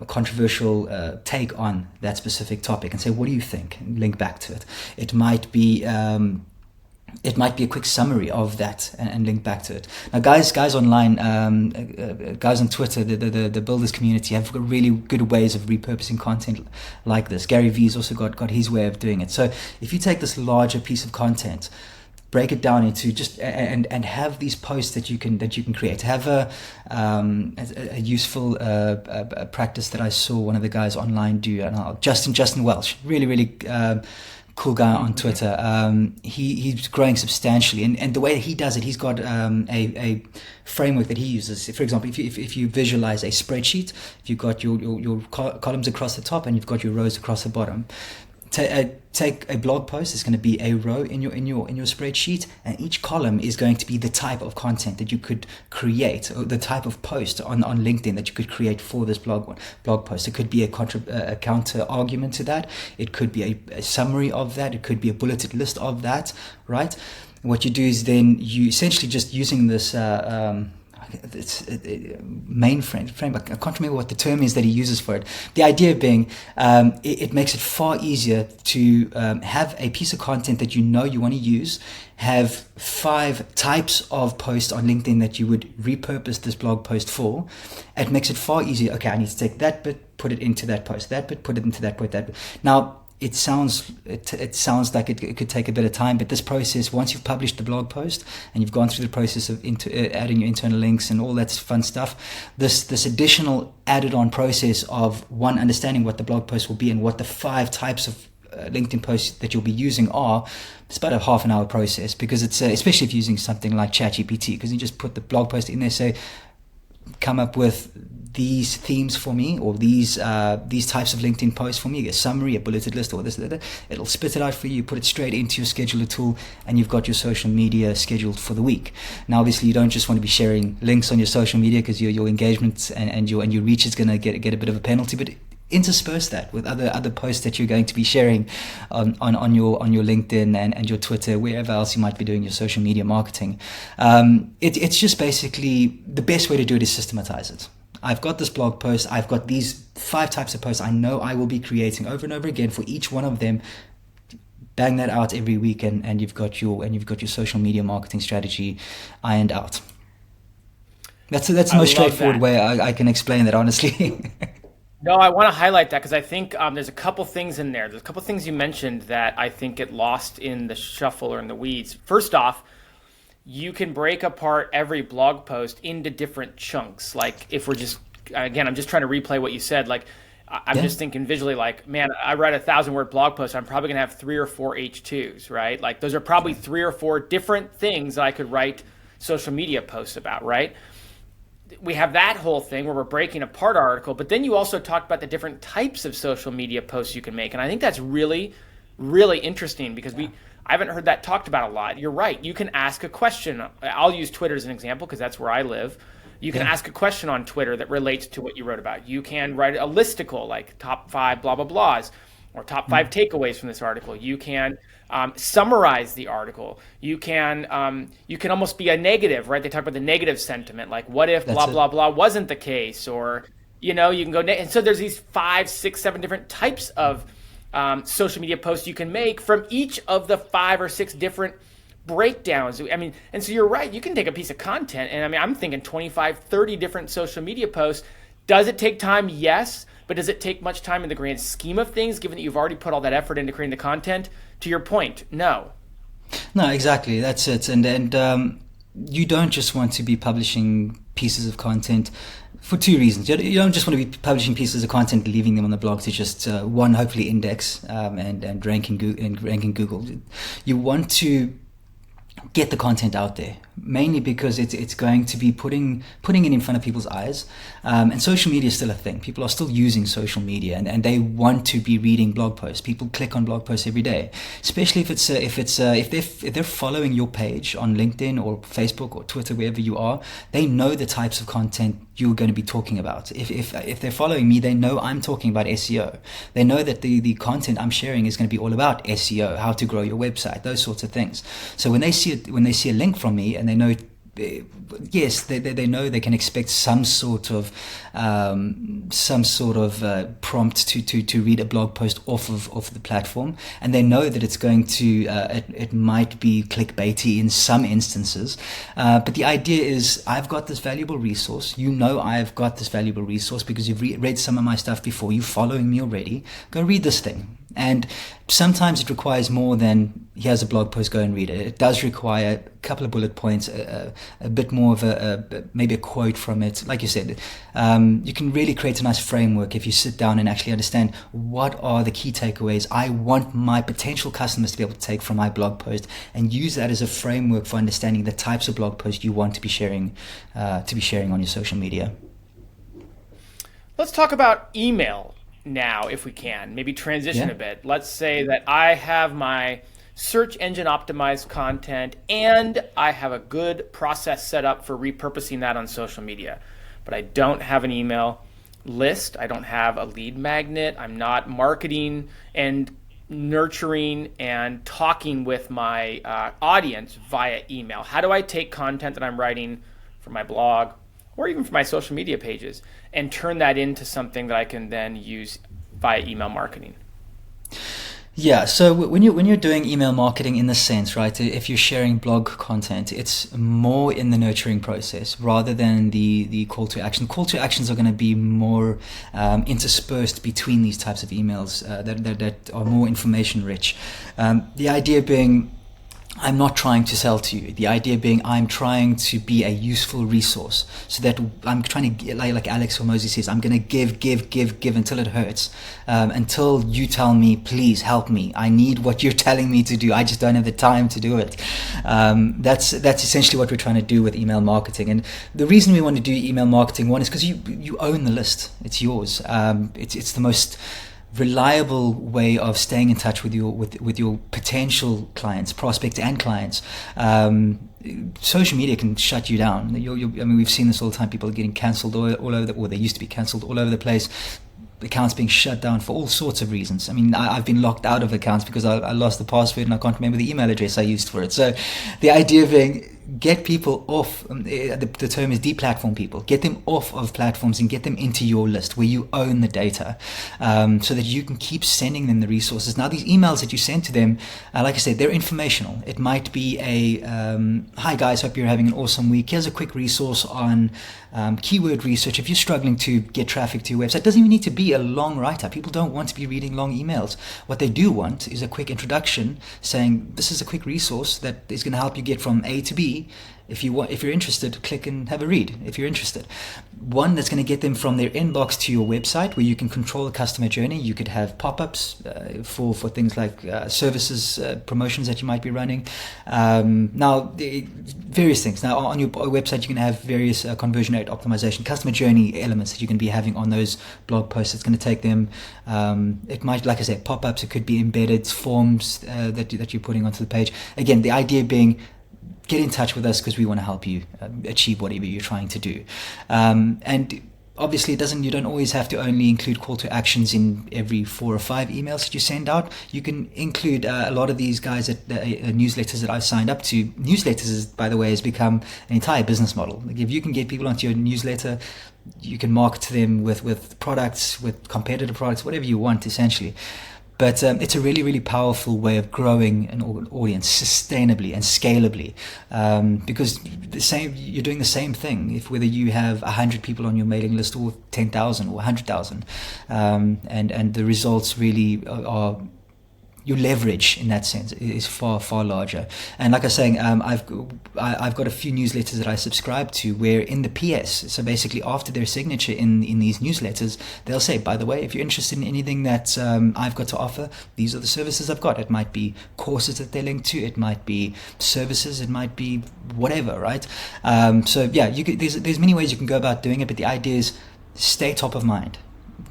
C: controversial take on that specific topic and say, what do you think? And link back to it. It might be a quick summary of that and link back to it. Now, guys online, guys on Twitter, the builders community have got really good ways of repurposing content like this. Gary Vee's also got his way of doing it. So if you take this larger piece of content, break it down into just and have these posts that you can create. Have a useful practice that I saw one of the guys online do. And Justin Welsh, really cool guy on Twitter. He's growing substantially, and the way that he does it, he's got a framework that he uses. For example, if you visualize a spreadsheet, if you've got your columns across the top and you've got your rows across the bottom. Take a blog post. It's going to be a row in your spreadsheet, and each column is going to be the type of content that you could create, or the type of post on LinkedIn that you could create for this blog post. It could be a counter argument to that. It could be a summary of that. It could be a bulleted list of that. Right. What you do is then you essentially just using this. It's main framework. I can't remember what the term is that he uses for it. The idea being, it makes it far easier to have a piece of content that you want to use, have 5 types of posts on LinkedIn that you would repurpose this blog post for. It makes it far easier. Okay, I need to take that bit, put it into that post, that bit, put it into that post, that bit. Now, it sounds like it could take a bit of time, but this process, once you've published the blog post and you've gone through the process of adding your internal links and all that fun stuff, this additional added on process of understanding what the blog post will be and what the 5 types of LinkedIn posts that you'll be using are, it's about a half an hour process, because it's especially if you're using something like ChatGPT, because you just put the blog post in there, say, come up with these themes for me, or these types of LinkedIn posts for me, a summary, a bulleted list, or this, that. It'll spit it out for you, put it straight into your scheduler tool, and you've got your social media scheduled for the week. Now, obviously, you don't just want to be sharing links on your social media, because your engagement and your reach is going to get a bit of a penalty, but intersperse that with other posts that you're going to be sharing on your LinkedIn and your Twitter, wherever else you might be doing your social media marketing. It's just basically the best way to do it is systematize it. I've got this blog post. I've got these 5 types of posts I know I will be creating over and over again for each one of them. Bang that out every week, and you've got your social media marketing strategy ironed out. That's the most straightforward way I can explain that, honestly.
A: No, I want to highlight that because I think there's a couple things in there. There's a couple things you mentioned that I think get lost in the shuffle or in the weeds. First off, you can break apart every blog post into different chunks. Like if we're just, again, I'm just trying to replay what you said. Like I'm just thinking visually, like, man, I write a 1,000-word blog post. I'm probably going to have 3 or 4 H2s, right? Like those are probably 3 or 4 different things that I could write social media posts about, right? We have that whole thing where we're breaking apart our article, but then you also talked about the different types of social media posts you can make. And I think that's really, really interesting because I haven't heard that talked about a lot. You're right. You can ask a question. I'll use Twitter as an example because that's where I live. You can ask a question on Twitter that relates to what you wrote about. You can write a listicle like top 5 blah, blah, blahs or top 5 takeaways from this article. You can summarize the article. You can almost be a negative, right? They talk about the negative sentiment, like what if blah, blah, blah wasn't the case, or, you can go, and so there's these 5, 6, 7 different types of social media posts you can make from each of the 5 or 6 different breakdowns. I mean, and so you're right, you can take a piece of content, and I mean, I'm thinking 25, 30 different social media posts. Does it take time? Yes. But does it take much time in the grand scheme of things, given that you've already put all that effort into creating the content? To your point, no.
C: No, exactly. That's it. And you don't just want to be publishing pieces of content for two reasons. You don't just want to be publishing pieces of content, leaving them on the blog to just one, hopefully index and rank in Google. You want to get the content out there, mainly because it's going to be putting it in front of people's eyes, and social media is still a thing. People are still using social media, and they want to be reading blog posts. People click on blog posts every day, especially if they're following your page on LinkedIn or Facebook or Twitter, wherever you are. They know the types of content you're going to be talking about. If they're following me, they know I'm talking about SEO. They know that the content I'm sharing is going to be all about SEO, how to grow your website, those sorts of things. So when they see a link from me, and they know, yes, they know they can expect some sort of prompt to read a blog post off of the platform, and they know that it's going to it might be clickbaity in some instances, but the idea is, I've got this valuable resource. I've got this valuable resource because you've read some of my stuff before. You're following me already. Go read this thing. And sometimes it requires more than, here's a blog post, go and read it. It does require a couple of bullet points, a bit more of maybe a quote from it. Like you said, you can really create a nice framework if you sit down and actually understand what are the key takeaways I want my potential customers to be able to take from my blog post, and use that as a framework for understanding the types of blog posts you want to be sharing on your social media.
A: Let's talk about email now, if we can, maybe transition a bit. Let's say that I have my search engine optimized content and I have a good process set up for repurposing that on social media, but I don't have an email list. I don't have a lead magnet. I'm not marketing and nurturing and talking with my audience via email. How do I take content that I'm writing for my blog or even for my social media pages and turn that into something that I can then use via email marketing?
C: Yeah, so when you're doing email marketing in the sense, right, if you're sharing blog content, it's more in the nurturing process rather than the call to action. Call to actions are going to be more interspersed between these types of emails that are more information rich. The idea being, I'm not trying to sell to you. The idea being, I'm trying to be a useful resource, so that I'm trying to, like Alex Hormozy says, I'm going to give until it hurts, until you tell me, please help me. I need what you're telling me to do. I just don't have the time to do it. That's essentially what we're trying to do with email marketing. And the reason we want to do email marketing, one, is because you own the list. It's yours. It's the most reliable way of staying in touch with your potential clients, prospects and clients. Social media can shut you down. I mean, we've seen this all the time. People are getting cancelled all over or they used to be cancelled all over the place. Accounts being shut down for all sorts of reasons. I mean, I've been locked out of accounts because I lost the password and I can't remember the email address I used for it. So the idea being, get people off, the term is deplatform people, get them off of platforms and get them into your list where you own the data, so that you can keep sending them the resources. Now, these emails that you send to them, like I said, they're informational. It might be hi guys, hope you're having an awesome week. Here's a quick resource on keyword research. If you're struggling to get traffic to your website, it doesn't even need to be a long write-up. People don't want to be reading long emails. What they do want is a quick introduction saying, this is a quick resource that is going to help you get from A to B. If you're interested, click and have a read if you're interested. One that's going to get them from their inbox to your website, where you can control the customer journey. You could have pop-ups for things like services, promotions that you might be running. Now, various things. Now, on your website, you can have various conversion rate optimization, customer journey elements that you can be having on those blog posts. It's going to take them. It might, like I said, pop-ups. It could be embedded forms that you're putting onto the page. Again, the idea being, get in touch with us because we want to help you achieve whatever you're trying to do. And obviously, you don't always have to only include call to actions in every 4 or 5 emails that you send out. You can include a lot of these guys at newsletters that I've signed up to. Newsletters, by the way, has become an entire business model. Like, if you can get people onto your newsletter, you can market to them with products, with competitive products, whatever you want, essentially. But it's a really, really powerful way of growing an audience sustainably and scalably, because you're doing the same thing whether you have 100 people on your mailing list or 10,000 or 100,000, and the results really are your leverage in that sense is far, far larger. And like I was saying, I've got a few newsletters that I subscribe to where in the PS, so basically after their signature in these newsletters, they'll say, by the way, if you're interested in anything that I've got to offer, these are the services I've got. It might be courses that they link to, it might be services, it might be whatever, right? So yeah, there's many ways you can go about doing it, but the idea is stay top of mind.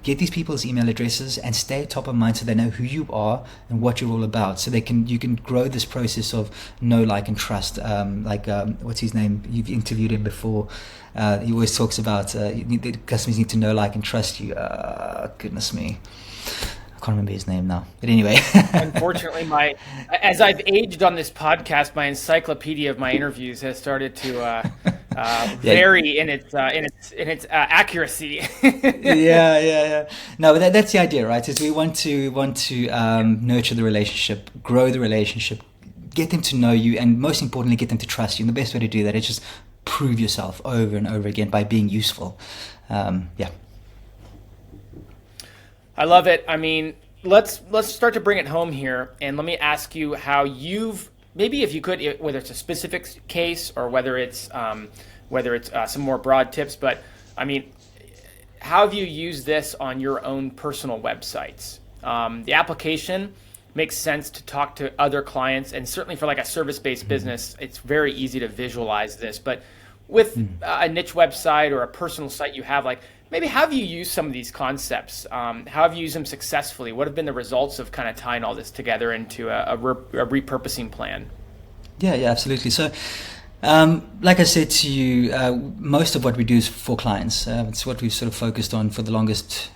C: Get these people's email addresses and stay top of mind so they know who you are and what you're all about. So you can grow this process of know, like, and trust. What's his name? You've interviewed him before. He always talks about the customers need to know, like, and trust you. Goodness me. I can't remember his name now. But anyway.
A: Unfortunately, as I've aged on this podcast, my encyclopedia of my interviews has started to vary in its accuracy.
C: Yeah. No, but that's the idea, right? Is we want to nurture the relationship, grow the relationship, get them to know you, and most importantly, get them to trust you. And the best way to do that is just prove yourself over and over again by being useful.
A: I love it. I mean, let's start to bring it home here, and let me ask you how maybe if you could, whether it's a specific case or whether it's some more broad tips, but I mean, how have you used this on your own personal websites? The application makes sense to talk to other clients, and certainly for like a service-based business, it's very easy to visualize this. But with a niche website or a personal site you have, like, maybe how have you used some of these concepts? How have you used them successfully? What have been the results of kind of tying all this together into a repurposing plan?
C: Yeah, absolutely. So, like I said to you, most of what we do is for clients. It's what we've sort of focused on for the longest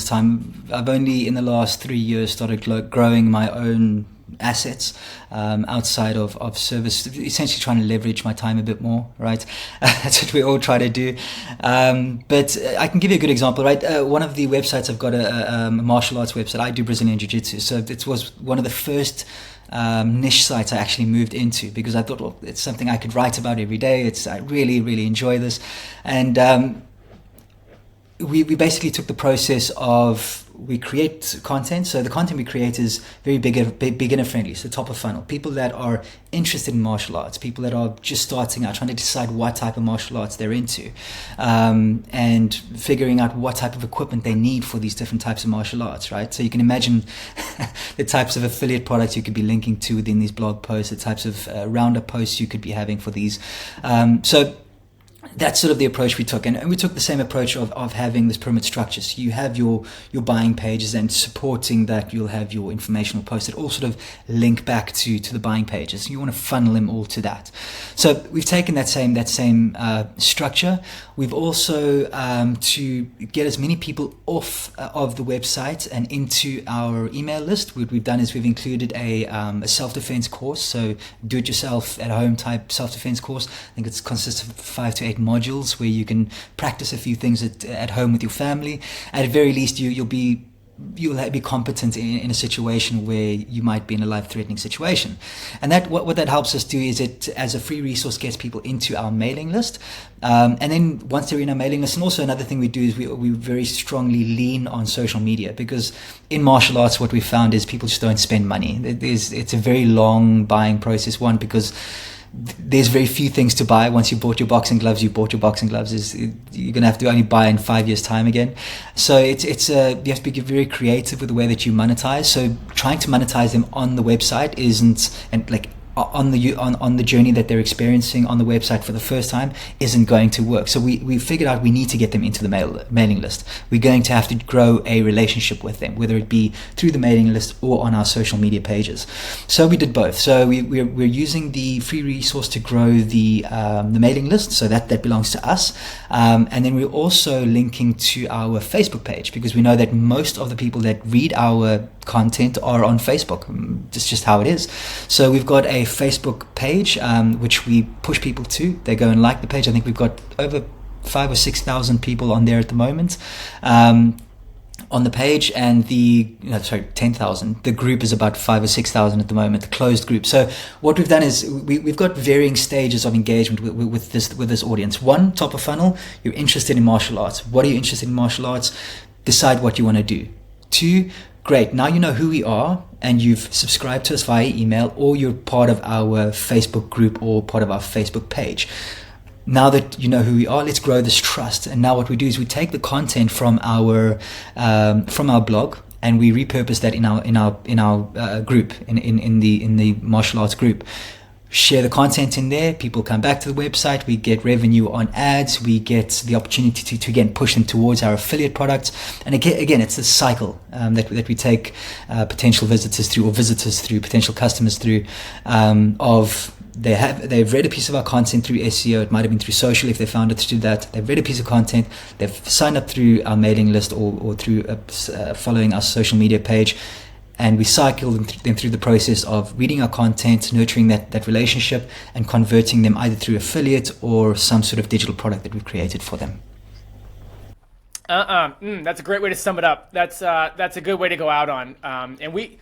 C: time. I've only in the last 3 years started growing my own assets outside of service, essentially trying to leverage my time a bit more, right? That's what we all try to do. But I can give you a good example, right? One of the websites I've got a martial arts website. I do Brazilian Jiu-Jitsu, so it was one of the first niche sites I actually moved into because I thought, well, it's something I could write about every day. I really, really enjoy this. And we basically took the process of we create content. So the content we create is very beginner friendly, so top of funnel. People that are interested in martial arts, people that are just starting out, trying to decide what type of martial arts they're into, and figuring out what type of equipment they need for these different types of martial arts, right? So you can imagine the types of affiliate products you could be linking to within these blog posts, the types of roundup posts you could be having for these. So that's sort of the approach we took, and we took the same approach of having this pyramid structure. So you have your buying pages, and supporting that you'll have your informational posts that all sort of link back to the buying pages. You want to funnel them all to that. So we've taken that same structure. We've also to get as many people off of the website and into our email list. What we've done is we've included a self-defense course, so do-it-yourself at home type self-defense course. I think it consists of 5 to 8 modules where you can practice a few things at home with your family. At the very least, you'll be competent in a situation where you might be in a life-threatening situation. And that what that helps us do is it, as a free resource, gets people into our mailing list. And then once they're in our mailing list, and also another thing we do is we very strongly lean on social media, because in martial arts what we found is people just don't spend money. It's a very long buying process, one, because there's very few things to buy. Once you bought your boxing gloves, you're going to have to only buy in 5 years' time again. So you have to be very creative with the way that you monetize. So trying to monetize them on the website on the journey that they're experiencing on the website for the first time isn't going to work. So we figured out we need to get them into the mailing list. We're going to have to grow a relationship with them, whether it be through the mailing list or on our social media pages. So we did both. So we're using the free resource to grow the mailing list, so that belongs to us. And then we're also linking to our Facebook page, because we know that most of the people that read our content are on Facebook. It's just how it is. So we've got a Facebook page which we push people to. They go and like the page. I think we've got over 5,000 or 6,000 people on there at the moment on the page, and 10,000. The group is about 5,000 or 6,000 at the moment, the closed group. So what we've done is we've got varying stages of engagement with this audience. One, top of funnel, you're interested in martial arts. What are you interested in martial arts? Decide what you want to do. 2, great. Now you know who we are, and you've subscribed to us via email, or you're part of our Facebook group or part of our Facebook page. Now that you know who we are, let's grow this trust. And now what we do is we take the content from our blog, and we repurpose that in our group, in the martial arts group. Share the content in there. People come back to the website. We get revenue on ads. We get the opportunity to again push them towards our affiliate products. And again, it's a cycle that we take potential visitors through, or visitors through, potential customers through, of they've read a piece of our content through SEO. It might have been through social if they found it through that. They've read a piece of content. They've signed up through our mailing list or through following our social media page. And we cycle them through the process of reading our content, nurturing that relationship, and converting them either through affiliate or some sort of digital product that we've created for them.
A: That's a great way to sum it up. That's a good way to go out on. And we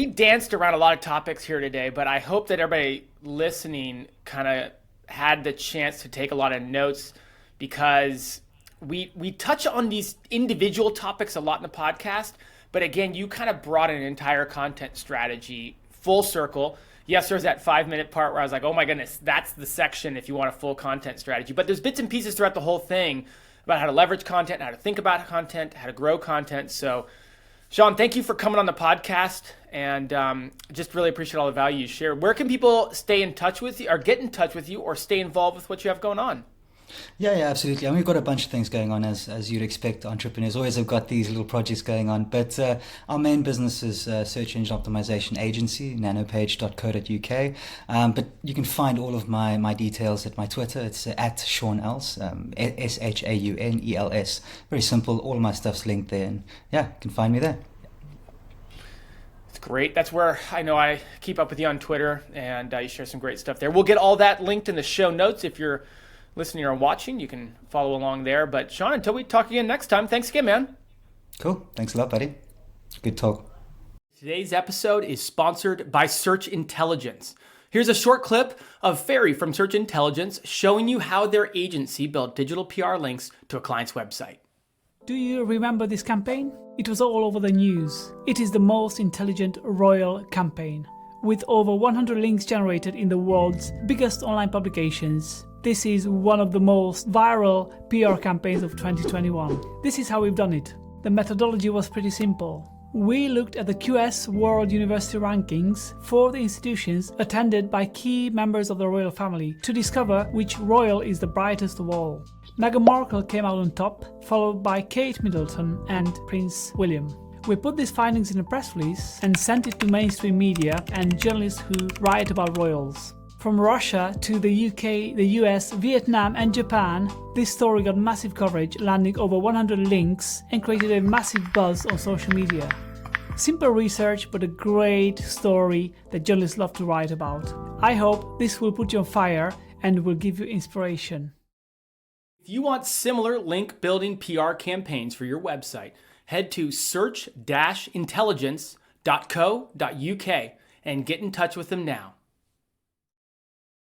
A: danced around a lot of topics here today, but I hope that everybody listening kind of had the chance to take a lot of notes, because we touch on these individual topics a lot in the podcast. But again, you kind of brought an entire content strategy full circle. Yes, there's that 5-minute part where I was like, oh my goodness, that's the section if you want a full content strategy. But there's bits and pieces throughout the whole thing about how to leverage content, how to think about content, how to grow content. So Shaun, thank you for coming on the podcast, and just really appreciate all the value you share. Where can people stay in touch with you, or get in touch with you, or stay involved with what you have going on?
C: Yeah, absolutely. I mean, we've got a bunch of things going on, as you'd expect. Entrepreneurs always have got these little projects going on. But our main business is search engine optimization agency, nanopage.co.uk. But you can find all of my details at my Twitter. It's at Shaun Els, SHAUNELS. Very simple. All of my stuff's linked there. And yeah, you can find me there.
A: Great. That's where I know I keep up with you on Twitter, and you share some great stuff there. We'll get all that linked in the show notes. If you're listening or watching, you can follow along there. But Shaun, until we talk again next time, thanks again, man.
C: Cool. Thanks a lot, buddy. Good talk.
A: Today's episode is sponsored by Search Intelligence. Here's a short clip of Ferry from Search Intelligence showing you how their agency built digital PR links to a client's website.
B: Do you remember this campaign? It was all over the news. It is the most intelligent royal campaign. With over 100 links generated in the world's biggest online publications, this is one of the most viral PR campaigns of 2021. This is how we've done it. The methodology was pretty simple. We looked at the QS World University rankings for the institutions attended by key members of the royal family to discover which royal is the brightest of all. Meghan Markle came out on top, followed by Kate Middleton and Prince William. We put these findings in a press release and sent it to mainstream media and journalists who write about royals. From Russia to the UK, the US, Vietnam and Japan, this story got massive coverage, landing over 100 links and created a massive buzz on social media. Simple research, but a great story that journalists love to write about. I hope this will put you on fire and will give you inspiration.
A: If you want similar link building PR campaigns for your website, head to search-intelligence.co.uk and get in touch with them now.